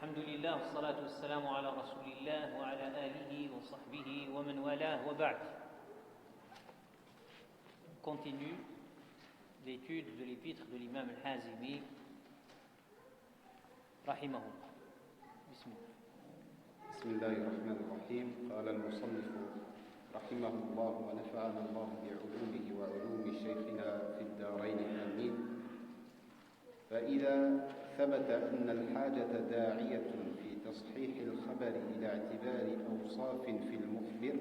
الحمد لله والصلاة والسلام على رسول الله وعلى آله وصحبه ومن والاه وبعد. On continue l'étude de l'épître de l'imam al-Hazimi rahimahullah. Bismillah. بسم الله الرحمن الرحيم. قال المصنف رحمه الله ونفعنا الله بعلومه وعلوم شيخنا في الدارين آمين. فإذا ثبت أن الحاجة داعية في تصحيح الخبر إلى اعتبار أوصاف في المخبر،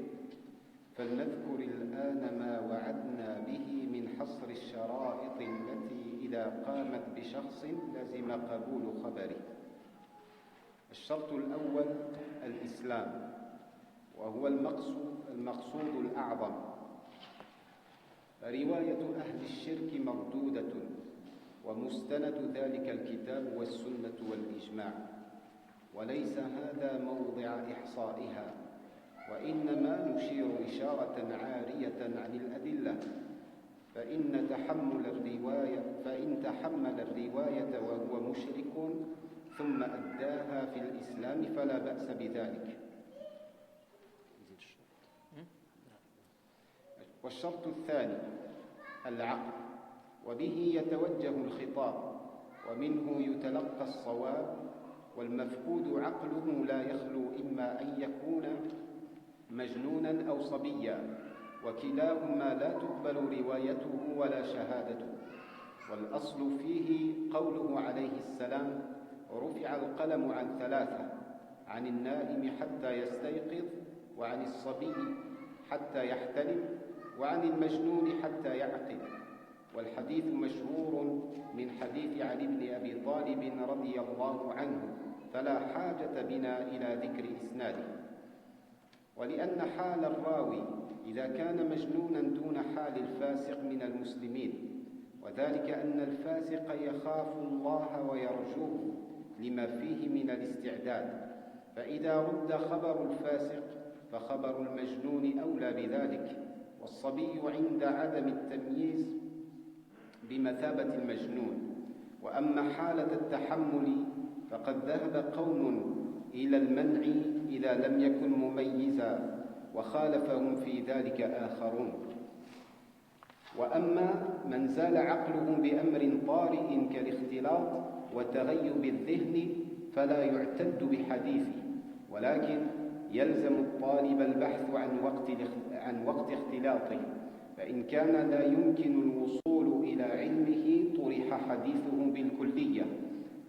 فلنذكر الآن ما وعدنا به من حصر الشرائط التي إذا قامت بشخص لزم قبول خبره. الشرط الأول الإسلام، وهو المقصود الأعظم، فرواية أهل الشرك مردودة، ومستند ذلك الكتاب والسنة والإجماع، وليس هذا موضع إحصائها، وإنما نشير إشارة عارية عن الأدلة. فإن تحمل الرواية وهو مشرك ثم أداها في الإسلام فلا بأس بذلك. والشرط الثاني العقل، وبه يتوجه الخطاب ومنه يتلقى الصواب، والمفقود عقله لا يخلو إما أن يكون مجنونا أو صبيا، وكلاهما لا تقبل روايته ولا شهادته. والأصل فيه قوله عليه السلام: رفع القلم عن ثلاثة: عن النائم حتى يستيقظ، وعن الصبي حتى يحتلم، وعن المجنون حتى يعقل. والحديث مشهور من حديث علي بن أبي طالب رضي الله عنه، فلا حاجة بنا إلى ذكر إسناده. ولأن حال الراوي إذا كان مجنونا دون حال الفاسق من المسلمين، وذلك أن الفاسق يخاف الله ويرجوه لما فيه من الاستعداد، فإذا رد خبر الفاسق فخبر المجنون أولى بذلك، والصبي عند عدم التمييز بمثابة المجنون. وأما حالة التحمل فقد ذهب قوم إلى المنع إذا لم يكن مميزا، وخالفهم في ذلك آخرون. وأما من زال عقله بأمر طارئ كالاختلاط وتغيب الذهن فلا يعتد بحديثه، ولكن يلزم الطالب البحث عن وقت اختلاطه، فإن كان لا يمكن الوصول إلى علمه طرح حديثه بالكلية،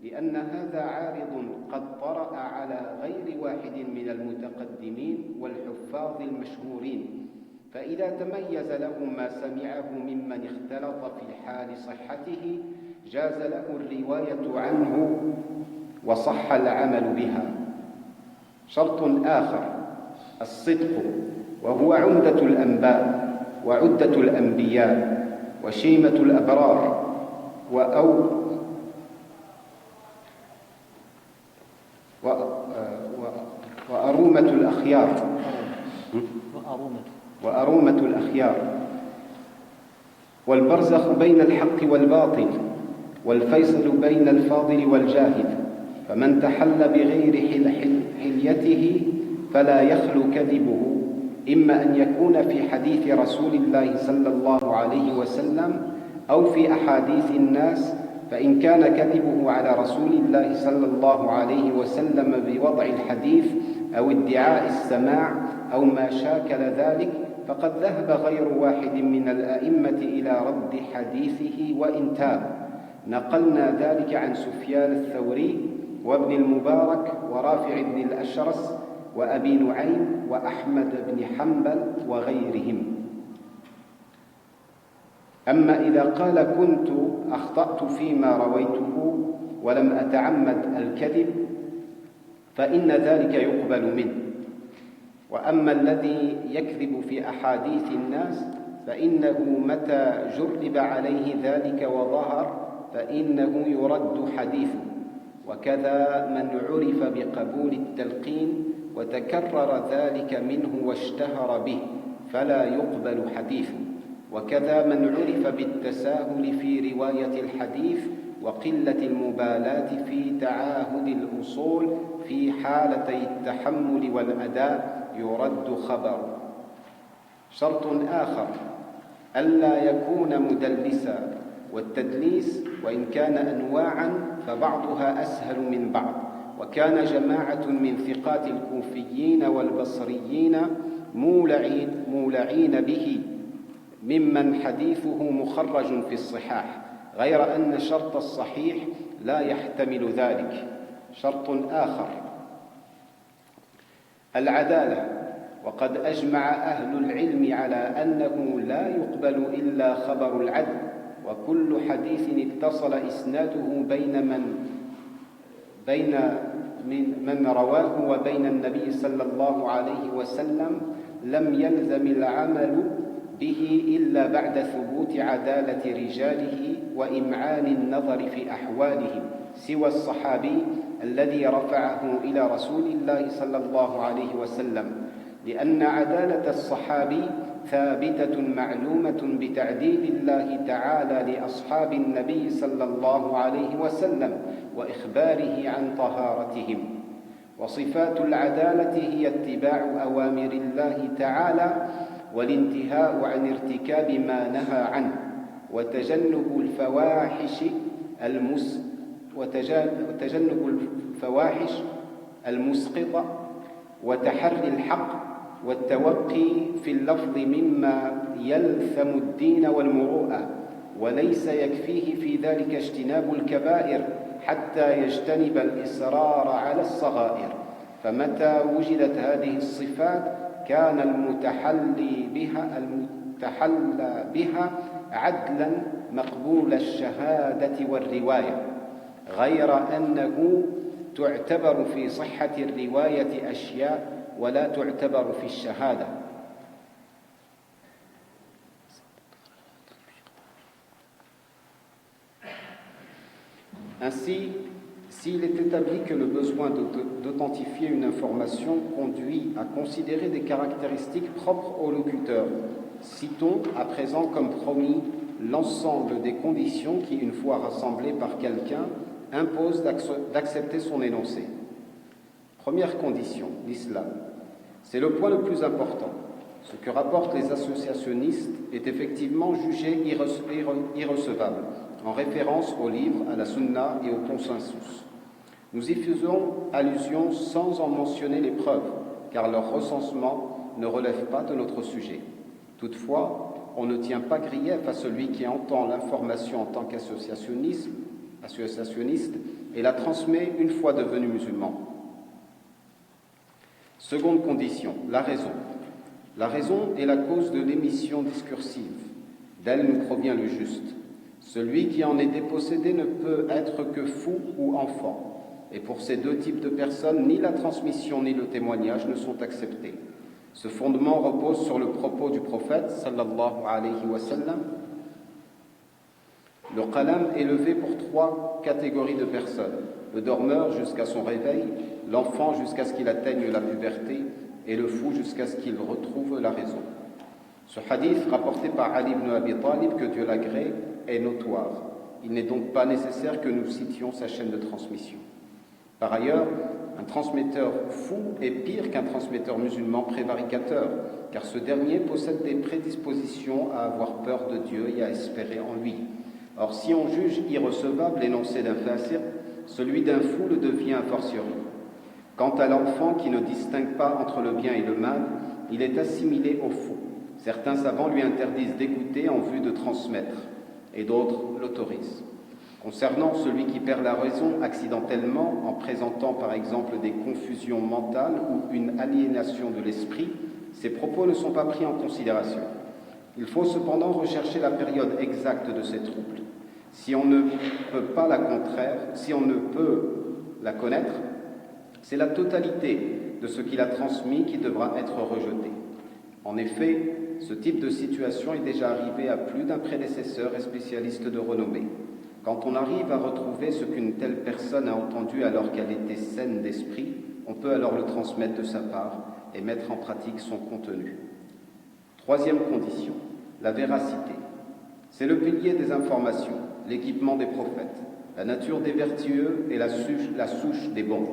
لأن هذا عارض قد طرأ على غير واحد من المتقدمين والحفاظ المشهورين. فإذا تميز له ما سمعه ممن اختلط في حال صحته جاز له الرواية عنه وصح العمل بها. شرط آخر الصدق، وهو عمدة الأنباء وعدة الأنبياء وشيمة الأبرار وأرومة الأخيار، والبرزخ بين الحق والباطل، والفيصل بين الفاضل والجاهل. فمن تحل بغير حليته فلا يخلو كذبه، إما أن يكون في حديث رسول الله صلى الله عليه وسلم أو في أحاديث الناس، فإن كان كذبه على رسول الله صلى الله عليه وسلم بوضع الحديث أو ادعاء السماع أو ما شاكل ذلك، فقد ذهب غير واحد من الأئمة إلى رد حديثه وإن تاب. نقلنا ذلك عن سفيان الثوري وابن المبارك ورافع بن الأشرس وأبي نعيم وأحمد بن حنبل وغيرهم. أما إذا قال كنت أخطأت فيما رويته ولم أتعمد الكذب فإن ذلك يقبل منه. وأما الذي يكذب في أحاديث الناس فإنه متى جرب عليه ذلك وظهر فإنه يرد حديثه. وكذا من عرف بقبول التلقين وتكرر ذلك منه واشتهر به فلا يقبل حديثه. وكذا من عرف بالتساهل في رواية الحديث وقلة المبالاة في تعاهد الأصول في حالتي التحمل والأداء يرد خبر. شرط آخر ألا يكون مدلسا، والتدليس وإن كان أنواعا فبعضها أسهل من بعض، وكان جماعة من ثقات الكوفيين والبصريين مولعين به ممن حديثه مخرج في الصحاح، غير أن شرط الصحيح لا يحتمل ذلك. شرط آخر العدالة، وقد أجمع أهل العلم على أنه لا يقبل إلا خبر العدل، وكل حديث اتصل إسناده بين من رواه وبين النبي صلى الله عليه وسلم لم يلزم العمل به إلا بعد ثبوت عدالة رجاله وإمعان النظر في أحوالهم، سوى الصحابي الذي رفعه إلى رسول الله صلى الله عليه وسلم، لأن عدالة الصحابي ثابتة معلومة بتعديل الله تعالى لأصحاب النبي صلى الله عليه وسلم وإخباره عن طهارتهم. وصفات العدالة هي اتباع أوامر الله تعالى والانتهاء عن ارتكاب ما نهى عنه، وتجنب الفواحش المسقطة، وتحري الحق، والتوقي في اللفظ مما يلثم الدين والمروءة، وليس يكفيه في ذلك اجتناب الكبائر حتى يجتنب الإصرار على الصغائر. فمتى وجدت هذه الصفات كان المتحلى بها عدلا مقبول الشهادة والرواية، غير أنه تعتبر في صحة الرواية أشياء ولا تعتبر في الشهادة. Ainsi, s'il est établi que le besoin d'authentifier une information conduit à considérer des caractéristiques propres au locuteur, citons à présent comme promis l'ensemble des conditions qui, une fois rassemblées par quelqu'un, imposent d'accepter son énoncé. Première condition, l'islam. C'est le point le plus important. Ce que rapportent les associationnistes est effectivement jugé irrecevable, en référence au livre, à la sunna et au consensus. Nous y faisons allusion sans en mentionner les preuves, car leur recensement ne relève pas de notre sujet. Toutefois, on ne tient pas grief à celui qui entend l'information en tant qu'associationniste et la transmet une fois devenu musulman. Seconde condition, la raison. La raison est la cause de l'émission discursive. D'elle nous provient le juste. Celui qui en est dépossédé ne peut être que fou ou enfant. Et pour ces deux types de personnes, ni la transmission ni le témoignage ne sont acceptés. Ce fondement repose sur le propos du prophète, sallallahu alayhi wa sallam. Le qalam est levé pour trois catégories de personnes. Le dormeur jusqu'à son réveil, l'enfant jusqu'à ce qu'il atteigne la puberté, et le fou jusqu'à ce qu'il retrouve la raison. Ce hadith, rapporté par Ali ibn Abi Talib, que Dieu l'agrée, est notoire. Il n'est donc pas nécessaire que nous citions sa chaîne de transmission. Par ailleurs, un transmetteur fou est pire qu'un transmetteur musulman prévaricateur, car ce dernier possède des prédispositions à avoir peur de Dieu et à espérer en lui. Or, si on juge irrecevable l'énoncé d'un fasiq, celui d'un fou le devient a fortiori. Quant à l'enfant qui ne distingue pas entre le bien et le mal, il est assimilé au fou. Certains savants lui interdisent d'écouter en vue de transmettre, et d'autres l'autorisent. Concernant celui qui perd la raison accidentellement en présentant par exemple des confusions mentales ou une aliénation de l'esprit, ces propos ne sont pas pris en considération. Il faut cependant rechercher la période exacte de ces troubles. Si on ne peut la connaître, c'est la totalité de ce qu'il a transmis qui devra être rejeté. En effet, ce type de situation est déjà arrivé à plus d'un prédécesseur et spécialiste de renommée. Quand on arrive à retrouver ce qu'une telle personne a entendu alors qu'elle était saine d'esprit, on peut alors le transmettre de sa part et mettre en pratique son contenu. Troisième condition, la véracité. C'est le pilier des informations, l'équipement des prophètes. La nature des vertueux est la souche des bons.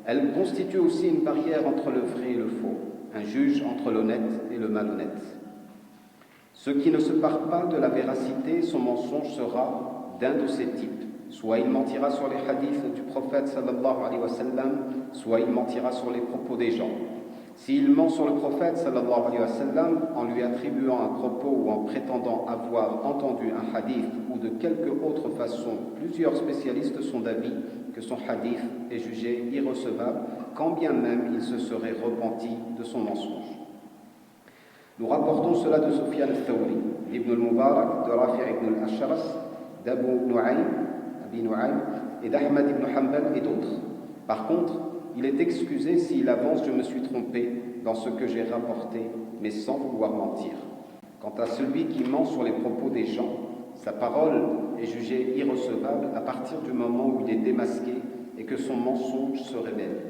Elle constitue aussi une barrière entre le vrai et le faux, un juge entre l'honnête et le malhonnête. Ce qui ne se part pas de la véracité, son mensonge sera d'un de ces types. Soit il mentira sur les hadiths du prophète sallallahu alayhi wa sallam, soit il mentira sur les propos des gens. S'il ment sur le prophète sallallahu alayhi wa sallam en lui attribuant un propos ou en prétendant avoir entendu un hadith ou de quelque autre façon, plusieurs spécialistes sont d'avis que son hadith est jugé irrecevable, quand bien même il se serait repenti de son mensonge. Nous rapportons cela de Sufyan al-Thawri, d'Ibn al-Mubarak, de Rafi' ibn al-Ashras, d'Abu Nu'aym et d'Ahmad ibn Hanbal et d'autres. Par contre, il est excusé s'il avance « je me suis trompé dans ce que j'ai rapporté, mais sans vouloir mentir ». Quant à celui qui ment sur les propos des gens, sa parole est jugée irrecevable à partir du moment où il est démasqué et que son mensonge se révèle.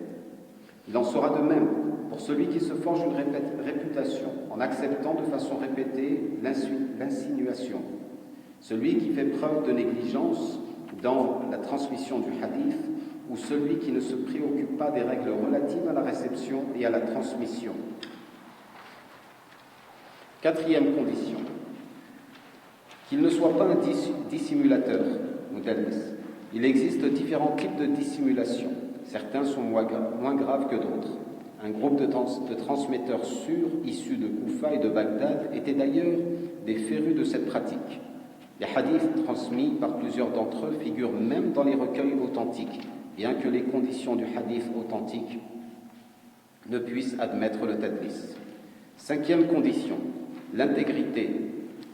Il en sera de même pour celui qui se forge une réputation en acceptant de façon répétée l'insinuation. Celui qui fait preuve de négligence dans la transmission du hadith ou celui qui ne se préoccupe pas des règles relatives à la réception et à la transmission. Quatrième condition, qu'il ne soit pas un dissimulateur, mudallis. Il existe différents types de dissimulation. Certains sont moins graves que d'autres. Un groupe de transmetteurs sûrs, issus de Koufa et de Bagdad, étaient d'ailleurs des férus de cette pratique. Les hadiths transmis par plusieurs d'entre eux figurent même dans les recueils authentiques, bien que les conditions du hadith authentique ne puissent admettre le tadlis. Cinquième condition, l'intégrité.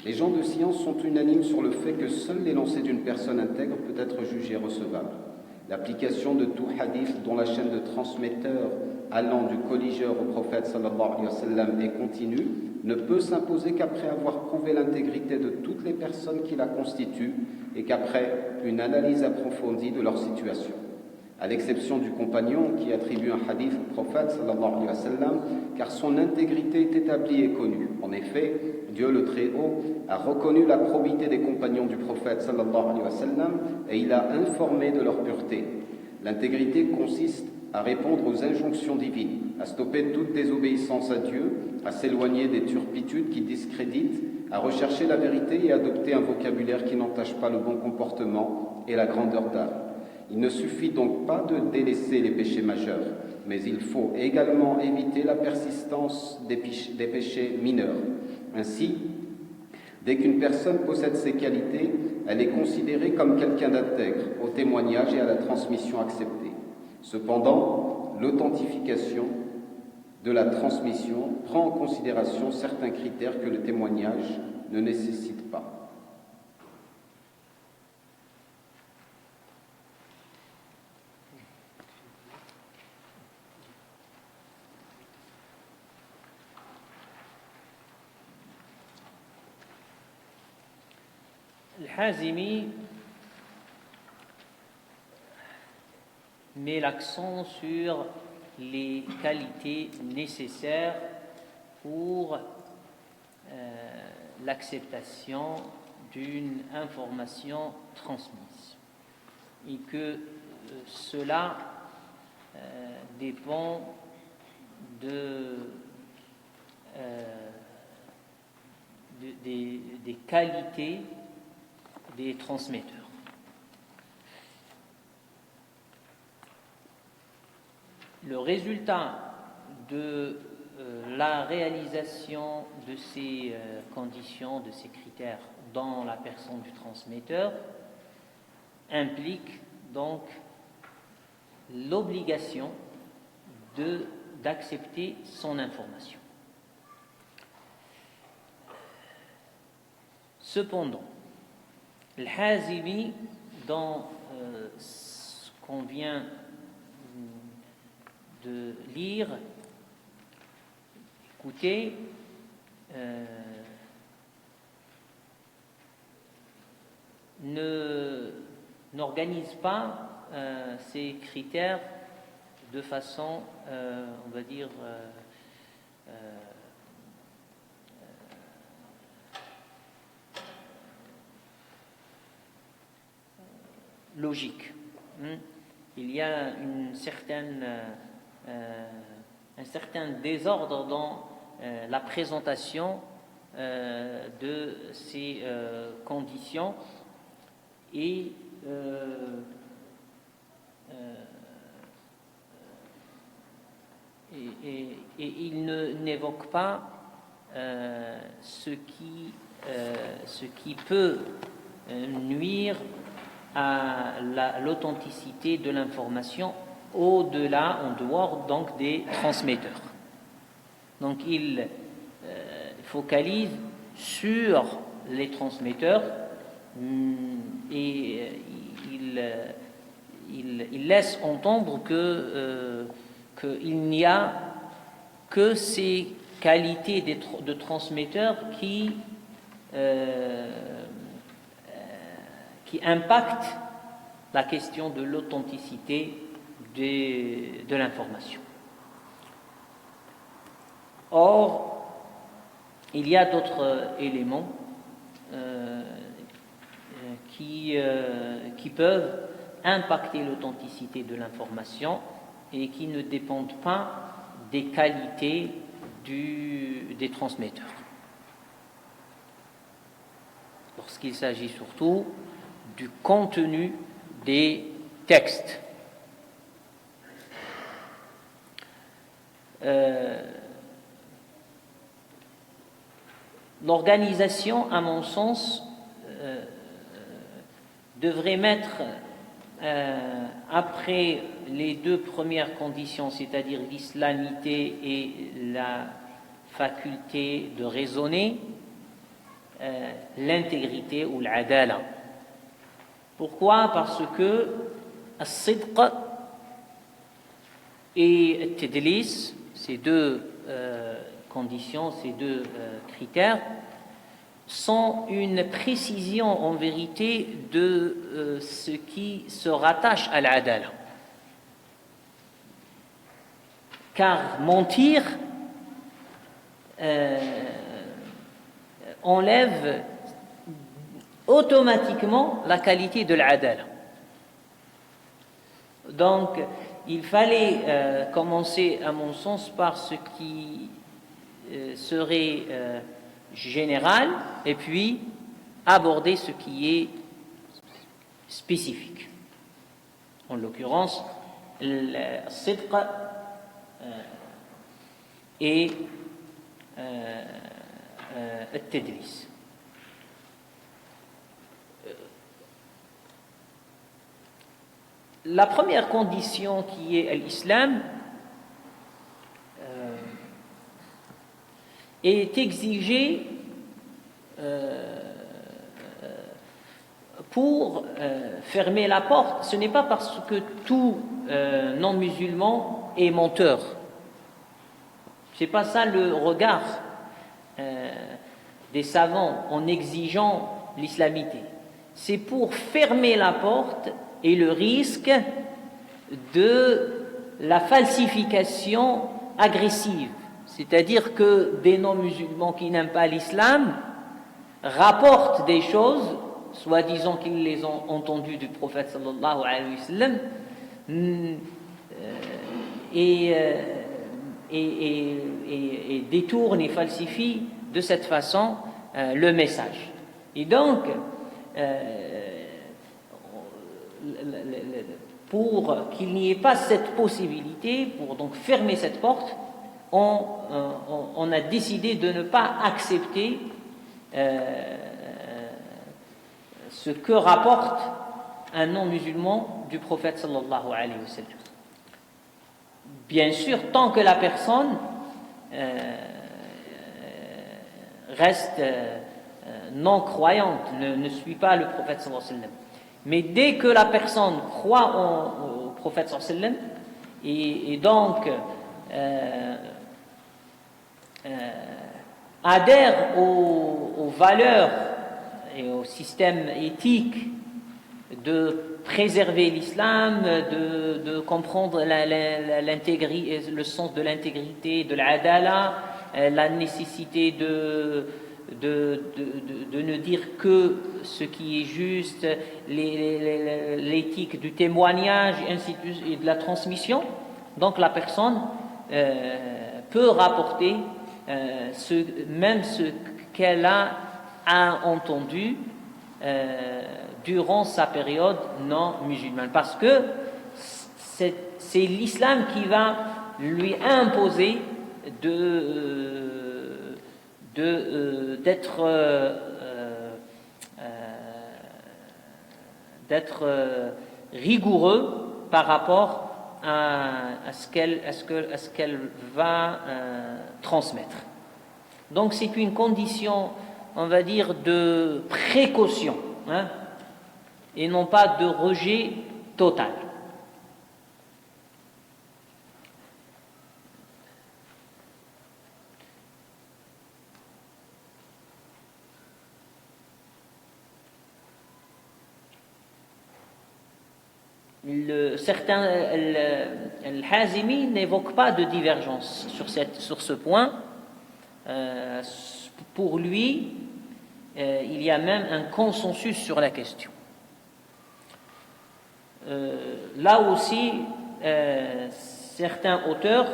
Les gens de science sont unanimes sur le fait que seul l'énoncé d'une personne intègre peut être jugé recevable. L'application de tout hadith dont la chaîne de transmetteurs allant du colligeur au prophète sallallahu alayhi wa sallam est continue ne peut s'imposer qu'après avoir prouvé l'intégrité de toutes les personnes qui la constituent et qu'après une analyse approfondie de leur situation. À l'exception du compagnon qui attribue un hadith au prophète sallallahu alayhi wa sallam, car son intégrité est établie et connue. En effet, Dieu le Très-Haut a reconnu la probité des compagnons du prophète sallallahu alayhi wa sallam et il a informé de leur pureté. L'intégrité consiste à répondre aux injonctions divines, à stopper toute désobéissance à Dieu, à s'éloigner des turpitudes qui discréditent, à rechercher la vérité et à adopter un vocabulaire qui n'entache pas le bon comportement et la grandeur d'âme. Il ne suffit donc pas de délaisser les péchés majeurs, mais il faut également éviter la persistance des péchés mineurs. Ainsi, dès qu'une personne possède ces qualités, elle est considérée comme quelqu'un d'intègre, au témoignage et à la transmission acceptée. Cependant, l'authentification de la transmission prend en considération certains critères que le témoignage ne nécessite pas. Al-Hazimi met l'accent sur les qualités nécessaires pour l'acceptation d'une information transmise et que cela dépend des qualités des transmetteurs. Le résultat de la réalisation de ces conditions, de ces critères dans la personne du transmetteur implique donc l'obligation d'accepter son information. Cependant, Al-Hazimi, dans ce qu'on vient de lire, écoutez, n'organise pas ces critères de façon, on va dire, logique. Il y a un certain désordre dans la présentation de ces conditions et il n'évoque pas ce qui peut nuire à l'authenticité de l'information en dehors donc des transmetteurs. Donc il focalise sur les transmetteurs et il laisse entendre qu'il n'y a que ces qualités de transmetteurs qui impactent la question de l'authenticité de l'information. Or, il y a d'autres éléments qui peuvent impacter l'authenticité de l'information et qui ne dépendent pas des qualités des transmetteurs. Lorsqu'il s'agit surtout du contenu des textes. L'organisation, à mon sens, devrait mettre après les deux premières conditions, c'est-à-dire l'islamité et la faculté de raisonner, l'intégrité ou l'adala. Pourquoi? Parce que as-sidq et at-tadlis, ces deux conditions, ces deux critères, sont une précision en vérité de ce qui se rattache à l'adala. Car mentir enlève automatiquement la qualité de l'adala. Donc, il fallait commencer, à mon sens, par ce qui serait général et puis aborder ce qui est spécifique. En l'occurrence, le sidq et le tadlis. La première condition qui est l'islam est exigée pour fermer la porte. Ce n'est pas parce que tout non-musulman est menteur. C'est pas ça le regard des savants en exigeant l'islamité. C'est pour fermer la porte et le risque de la falsification agressive. C'est-à-dire que des non-musulmans qui n'aiment pas l'islam rapportent des choses, soi-disant qu'ils les ont entendues du prophète sallallahu alayhi wa sallam, et détournent et falsifient de cette façon le message. Et donc, pour qu'il n'y ait pas cette possibilité, pour donc fermer cette porte, on a décidé de ne pas accepter ce que rapporte un non-musulman du prophète sallallahu alayhi wa sallam. Bien sûr, tant que la personne reste non-croyante, ne suit pas le prophète sallallahu alayhi wa sallam. Mais dès que la personne croit au prophète sallallahu alayhi wa sallam et donc adhère aux valeurs et au système éthique de préserver l'islam, de comprendre le sens de l'intégrité, de l'adala, la nécessité de de ne dire que ce qui est juste, l'éthique du témoignage et de la transmission. Donc la personne peut rapporter même ce qu'elle a entendu durant sa période non musulmane, parce que c'est l'islam qui va lui imposer d'être rigoureux par rapport à ce qu'elle va transmettre. Donc c'est une condition, on va dire, de précaution, et non pas de rejet total. Certains Al-Hazimi n'évoquent pas de divergence sur ce point. Pour lui, il y a même un consensus sur la question. Là aussi, certains auteurs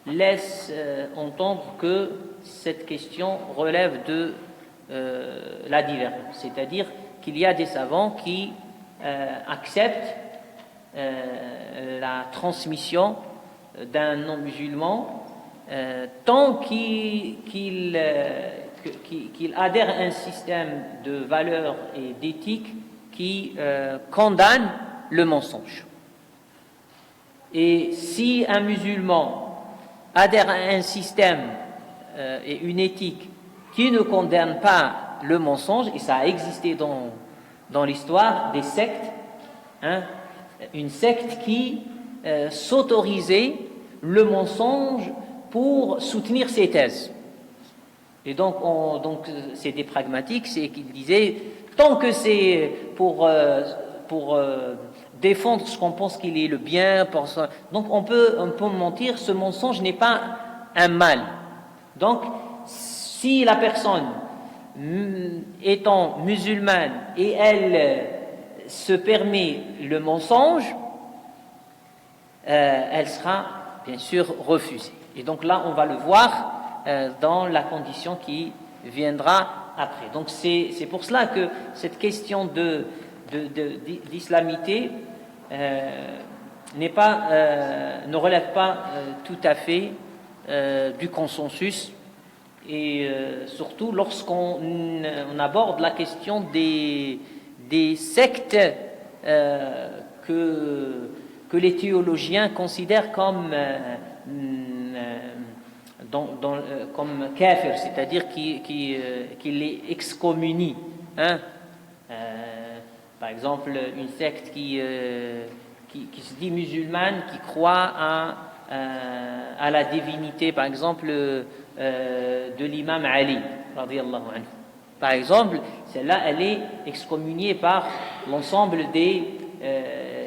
laissent entendre que cette question relève de la divergence, c'est-à-dire qu'il y a des savants qui acceptent la transmission d'un non-musulman tant qu'il adhère à un système de valeurs et d'éthique qui condamne le mensonge. Et si un musulman adhère à un système et une éthique qui ne condamne pas le mensonge, et ça a existé dans l'histoire des sectes, une secte qui s'autorisait le mensonge pour soutenir ses thèses. Et donc c'était pragmatique, c'est qu'ils disaient tant que c'est pour défendre ce qu'on pense qu'il est le bien, donc on peut mentir, ce mensonge n'est pas un mal. Donc si la personne étant musulmane et elle se permet le mensonge, elle sera bien sûr refusée. Et donc là, on va le voir dans la condition qui viendra après. Donc c'est pour cela que cette question d'islamité ne relève pas tout à fait du consensus, et surtout lorsqu'on aborde la question des sectes que les théologiens considèrent comme kafir, c'est-à-dire qui les excommunient. Par exemple, une secte qui se dit musulmane, qui croit à la divinité, par exemple, de l'imam Ali, radiyallahu anhu. Par exemple, celle-là, elle est excommuniée par l'ensemble des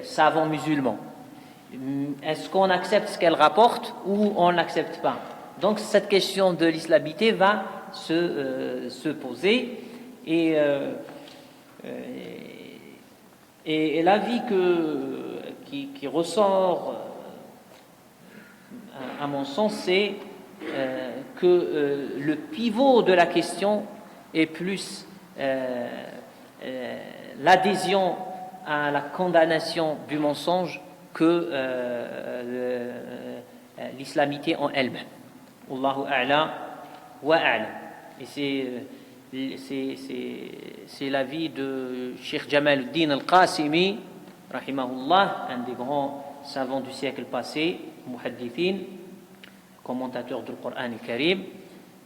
savants musulmans. Est-ce qu'on accepte ce qu'elle rapporte ou on n'accepte pas? Donc cette question de l'islamité va se poser, et l'avis qui ressort à mon sens, c'est que le pivot de la question est plus l'adhésion à la condamnation du mensonge que l'islamité en elle-même. Allahu a'la wa a'lam. Et c'est l'avis de Cheikh Jamaluddin al-Qasimi, rahimahullah, un des grands savants du siècle passé, muhaddithin, commentateur du Coran al-Karim,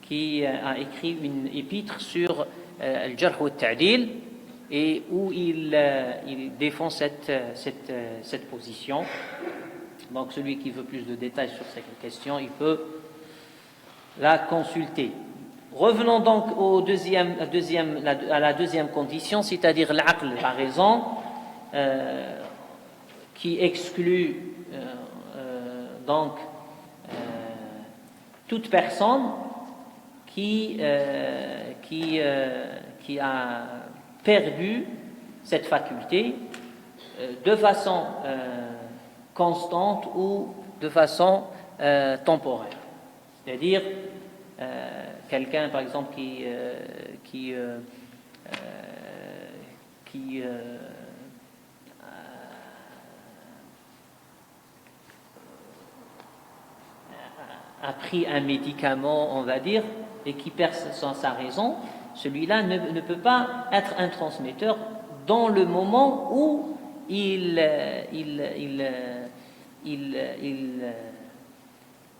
qui a écrit une épître sur al-Jarh wa al-Ta'dil, et où il défend cette position. Donc celui qui veut plus de détails sur cette question, il peut la consulter. Revenons donc à la deuxième condition, c'est-à-dire l'aql, la raison, qui exclut toute personne qui a perdu cette faculté de façon constante ou de façon temporaire. C'est-à-dire quelqu'un, par exemple, qui a pris un médicament, on va dire, et qui perd sa raison, celui-là ne peut pas être un transmetteur dans le moment où il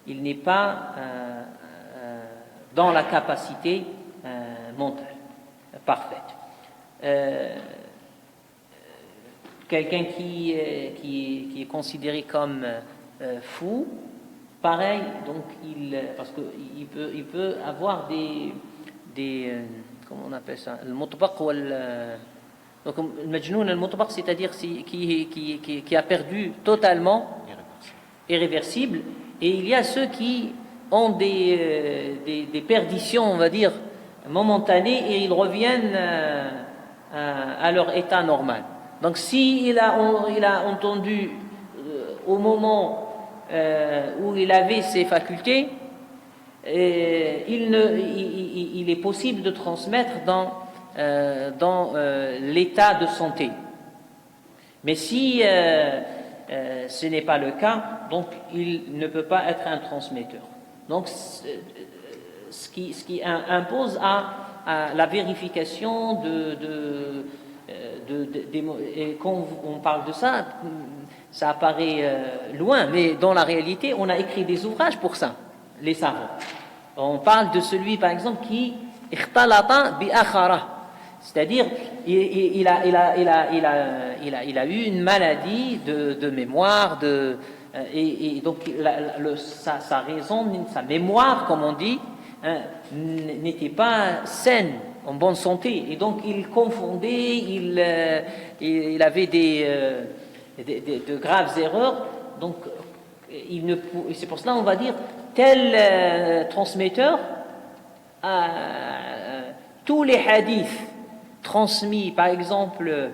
n'est pas dans la capacité mentale parfaite. Quelqu'un qui est considéré comme fou, pareil, donc parce qu'il peut avoir des comment on appelle ça, le mutbaq donc le majnoun al-mutbaq, c'est-à-dire qui a perdu totalement, irréversible, et il y a ceux qui ont des perditions, on va dire, momentanées, et ils reviennent à leur état normal. Donc s'il a entendu au moment où il avait ses facultés, il est possible de transmettre dans l'état de santé. Mais si ce n'est pas le cas, donc il ne peut pas être un transmetteur. Donc ce qui impose à la vérification et quand on parle de ça, ça apparaît loin, mais dans la réalité, on a écrit des ouvrages pour ça, les savants. On parle de celui, par exemple, qui ikhtalata bi akhara, c'est-à-dire il a eu une maladie de mémoire, et donc sa raison, sa mémoire, comme on dit, n'était pas saine, en bonne santé, et donc il confondait, il avait de graves erreurs, donc c'est pour cela on va dire tel transmetteur, tous les hadiths transmis par exemple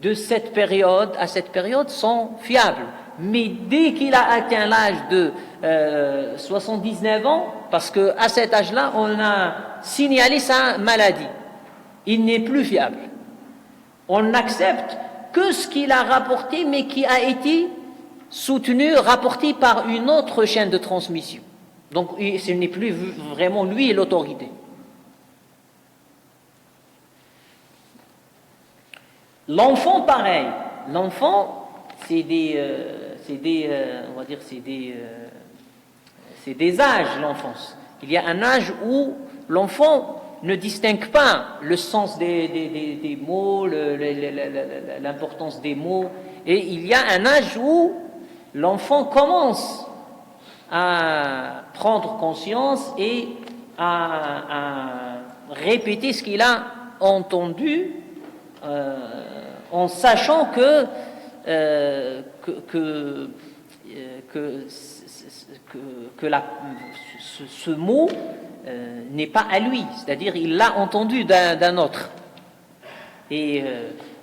de cette période à cette période sont fiables, mais dès qu'il a atteint l'âge de 79 ans, parce que à cet âge-là on a signalé sa maladie, il n'est plus fiable. On n'accepte que ce qu'il a rapporté, mais qui a été soutenu, rapporté par une autre chaîne de transmission. Donc ce n'est plus vraiment lui l'autorité. L'enfant, pareil. L'enfant, c'est des âges, l'enfance. Il y a un âge où l'enfant ne distingue pas le sens des mots, l'importance des mots, et il y a un âge où l'enfant commence à prendre conscience et à répéter ce qu'il a entendu, en sachant que ce mot n'est pas à lui, c'est-à-dire il l'a entendu d'un autre. Et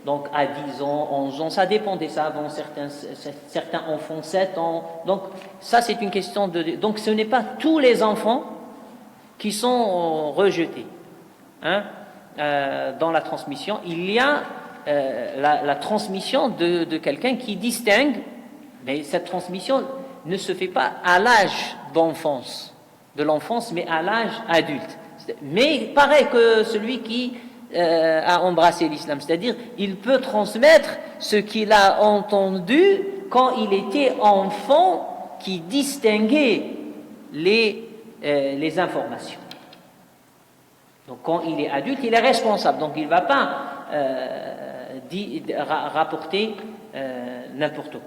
donc à 10 ans, 11 ans, ça dépend des savants, certains enfants 7 ans. Donc ça c'est une question donc ce n'est pas tous les enfants qui sont rejetés dans la transmission. Il y a la transmission de quelqu'un qui distingue, mais cette transmission ne se fait pas à l'âge de l'enfance, mais à l'âge adulte. Mais pareil que celui qui a embrassé l'islam, c'est-à-dire il peut transmettre ce qu'il a entendu quand il était enfant, qui distinguait les informations. Donc quand il est adulte, il est responsable, donc il ne va pas rapporter n'importe quoi.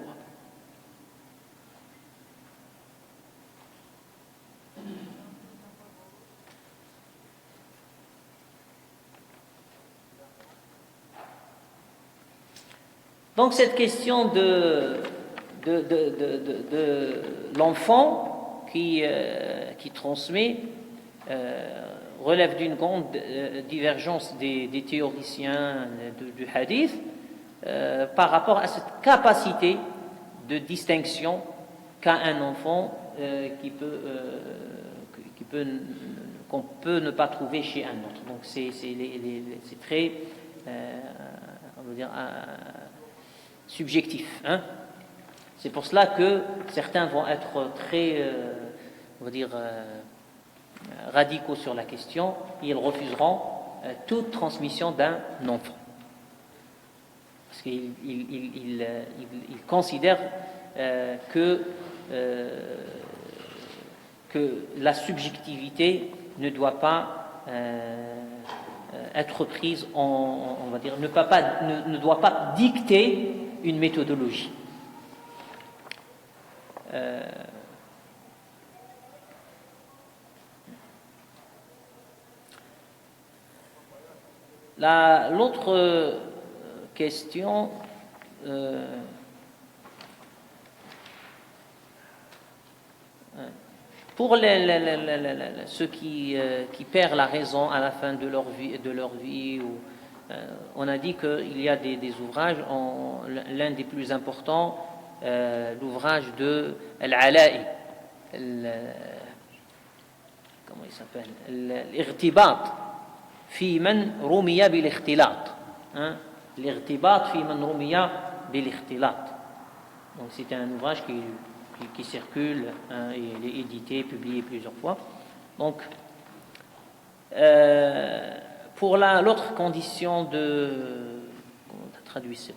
Donc cette question de l'enfant qui transmet relève d'une grande divergence des théoriciens du hadith par rapport à cette capacité de distinction qu'a un enfant qu'on peut ne pas trouver chez un autre. Donc c'est très on va dire subjectif, hein. C'est pour cela que certains vont être très on va dire radicaux sur la question. Ils refuseront toute transmission d'un enfant parce qu'ils considèrent que la subjectivité ne doit pas être prise on va dire ne doit pas dicter une méthodologie. L'autre question pour ceux qui perdent la raison à la fin de leur vie, on a dit qu'il y a des ouvrages, l'un des plus importants, l'ouvrage de Al-Ala'i, comment il s'appelle, l'Irtibat fi man rumiya bil-ikhtilat, l'Irtibat fi man rumiya bil-ikhtilat. Donc c'est un ouvrage qui circule, il est édité, publié plusieurs fois. Donc pour l'autre condition de, comment on a traduit ça,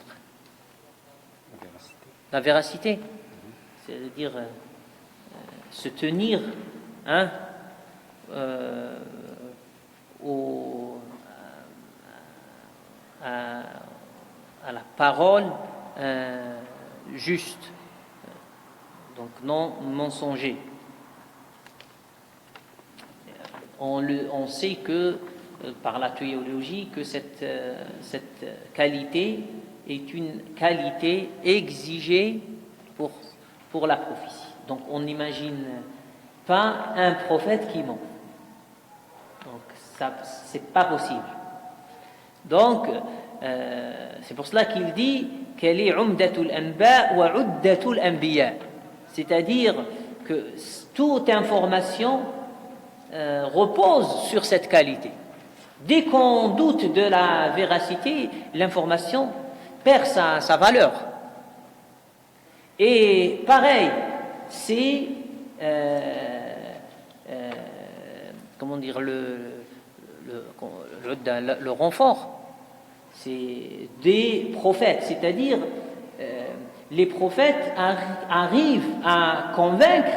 la véracité, c'est-à-dire se tenir à la parole juste, donc non mensonger. On sait que par la théologie que cette qualité est une qualité exigée pour la prophétie. Donc on n'imagine pas un prophète qui ment. Donc ça, c'est pas possible. Donc c'est pour cela qu'il dit qu'elle est umdatul anba wa uddatul anbiya, c'est-à-dire que toute information repose sur cette qualité. Dès qu'on doute de la véracité, l'information perd sa valeur. Et pareil, c'est comment dire le renfort. C'est des prophètes, c'est-à-dire les prophètes arrivent à convaincre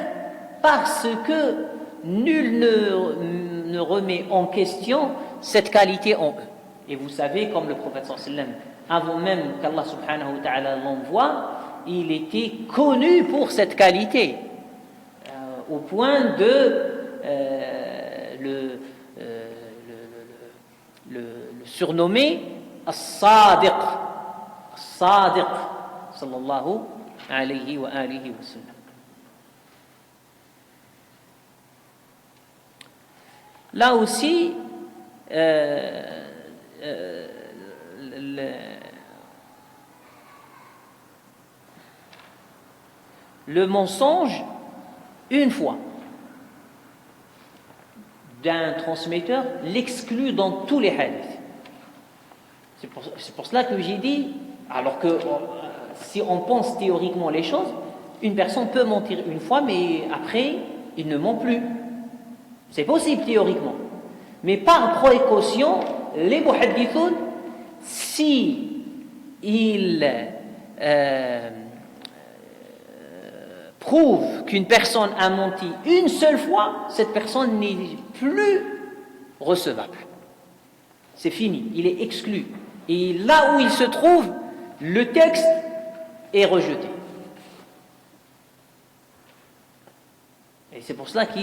parce que nul ne remet en question cette qualité en eux. Et vous savez, comme le prophète sallallahu alayhi wa sallam, avant même qu'Allah subhanahu wa ta'ala l'envoie, il était connu pour cette qualité, au point de le surnommer As-Sadiq, As-Sadiq, sallallahu alayhi wa alihi wa sallam. Là aussi, le mensonge, une fois, d'un transmetteur, l'exclut dans tous les hadiths. C'est pour cela que j'ai dit, alors que si on pense théoriquement les choses, une personne peut mentir une fois, mais après, il ne ment plus. C'est possible théoriquement. Mais par précaution, les muhaddithoun, si ils prouvent qu'une personne a menti une seule fois, cette personne n'est plus recevable. C'est fini, il est exclu. Et là où il se trouve, le texte est rejeté. Et c'est pour cela que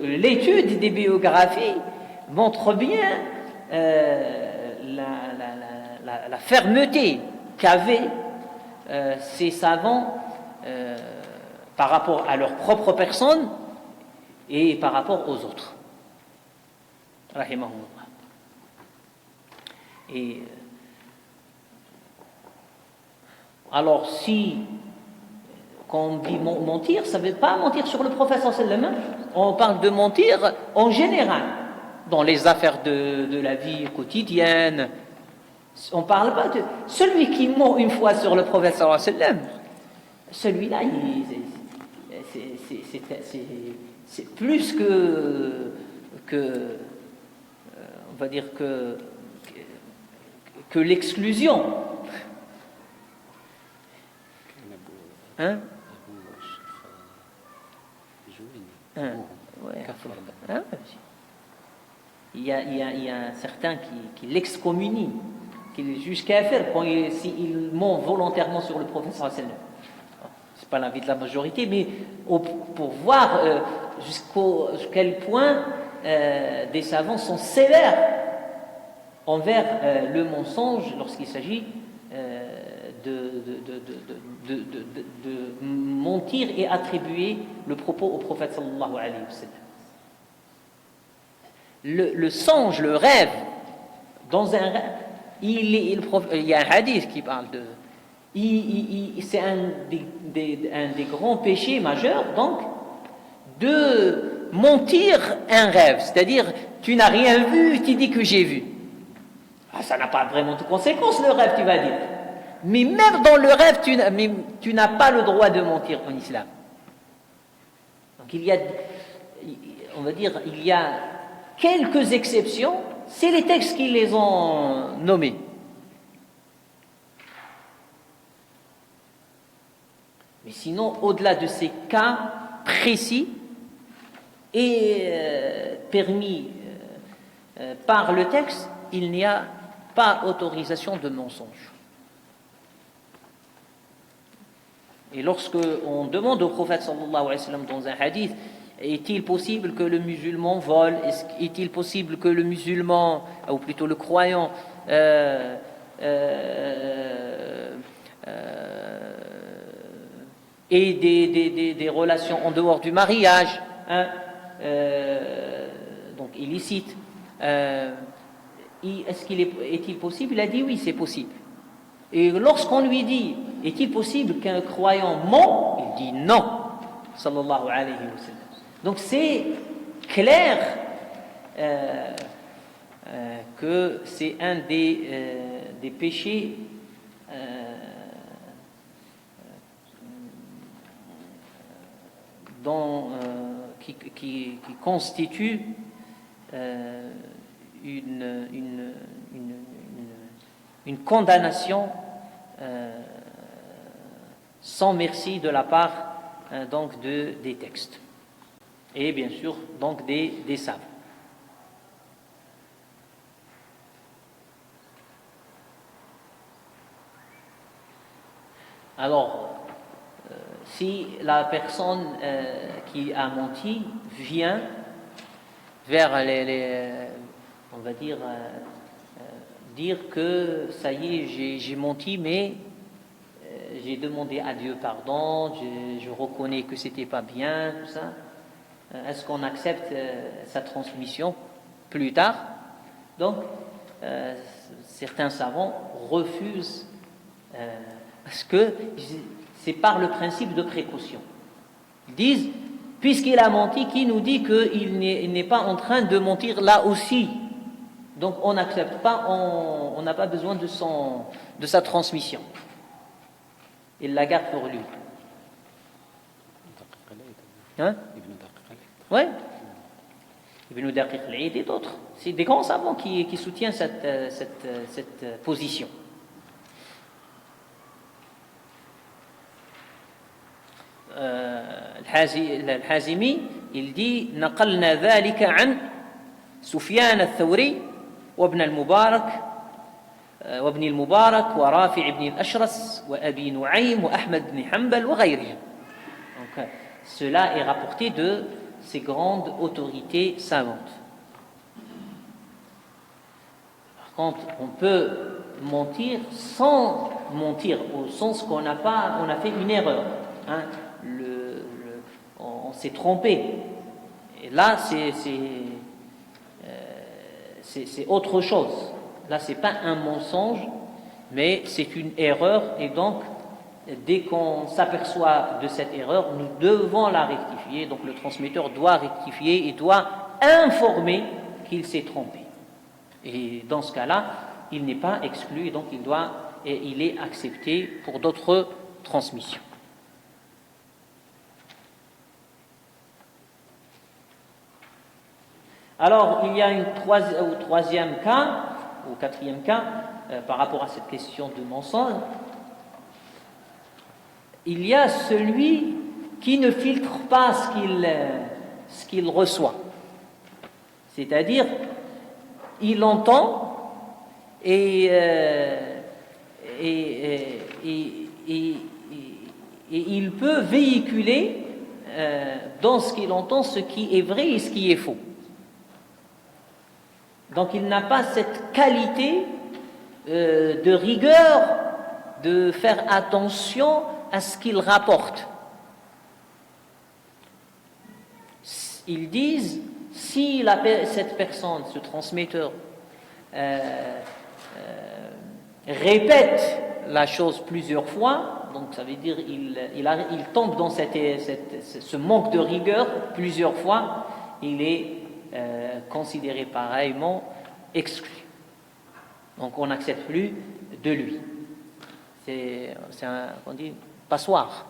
l'étude des biographies montre bien la fermeté qu'avaient ces savants par rapport à leur propre personne et par rapport aux autres. Rahimahullah. Et alors si, quand on dit mentir, ça ne veut pas mentir sur le prophète sallallahu alayhi wa sallam, on parle de mentir en général, dans les affaires de la vie quotidienne. On ne parle pas de celui qui ment une fois sur le prophète sallallahu alayhi wa sallam. Celui-là, c'est plus que on va dire que l'exclusion. Hein? Ouais. Hein? Il y a certains qui l'excommunient, qui le jugent kafir s'il ment volontairement sur le prophète sallallahu alayhi wa sallam. C'est pas l'avis de la majorité, mais pour voir jusqu'à quel point des savants sont sévères envers le mensonge lorsqu'il s'agit de mentir et attribuer le propos au prophète sallallahu alayhi wa sallam. Le songe, le rêve, dans un rêve, il y a un hadith qui parle de... c'est un des grands péchés majeurs, donc, de mentir un rêve. C'est-à-dire, tu n'as rien vu, tu dis que j'ai vu. Ça n'a pas vraiment de conséquences, le rêve, tu vas dire. Mais même dans le rêve, tu n'as pas le droit de mentir en islam. Donc il y a quelques exceptions, c'est les textes qui les ont nommés. Mais sinon, au-delà de ces cas précis et permis par le texte, il n'y a pas autorisation de mensonge. Et lorsque on demande au prophète sallallahu alayhi wa sallam dans un hadith, est-il possible que le musulman vole? Est-il possible que le musulman, ou plutôt le croyant, ait des relations en dehors du mariage, donc illicite, est-il possible? Il a dit oui, c'est possible. Et lorsqu'on lui dit, est-il possible qu'un croyant ment? Il dit non, sallallahu alayhi wa sallam. Donc c'est clair que c'est un des péchés qui constitue une condamnation sans merci de la part donc des textes et bien sûr donc des savants. Alors si la personne qui a menti vient vers on va dire que ça y est, j'ai menti, mais j'ai demandé à Dieu pardon, je reconnais que c'était pas bien, tout ça. Est-ce qu'on accepte sa transmission plus tard? Donc, certains savants refusent parce que c'est par le principe de précaution. Ils disent, puisqu'il a menti, qui nous dit qu'il n'est pas en train de mentir là aussi? Donc on n'accepte pas, on n'a pas besoin de sa transmission. Il la garde pour lui. Hein? Oui. Ibn Daqiq al-Eid et d'autres. C'est des grands savants qui soutiennent cette position. Al-Hazimi, il dit نقلنا ذلك عن سفيان الثوري وابن المبارك ورافع بن الأشرس وأبي نعيم وأحمد بن حنبل وغيرهم. Donc, cela est rapporté de ces grandes autorités savantes. Par contre, on peut mentir sans mentir, au sens qu'on a fait une erreur. s'est trompé. Et là, c'est autre chose. Là, c'est pas un mensonge, mais c'est une erreur. Et donc, dès qu'on s'aperçoit de cette erreur, nous devons la rectifier. Donc, le transmetteur doit rectifier et doit informer qu'il s'est trompé. Et dans ce cas-là, il n'est pas exclu, et donc il est accepté pour d'autres transmissions. Alors, il y a un troisième cas, ou quatrième cas, par rapport à cette question de mensonge. Il y a celui qui ne filtre pas ce qu'il reçoit. C'est-à-dire, il entend et il peut véhiculer dans ce qu'il entend ce qui est vrai et ce qui est faux. Donc il n'a pas cette qualité de rigueur, de faire attention à ce qu'il rapporte. Ils disent, si cette personne, ce transmetteur, répète la chose plusieurs fois, donc ça veut dire il tombe dans ce manque de rigueur plusieurs fois, il est considéré pareillement exclu. Donc on n'accepte plus de lui. C'est on dit, passoire.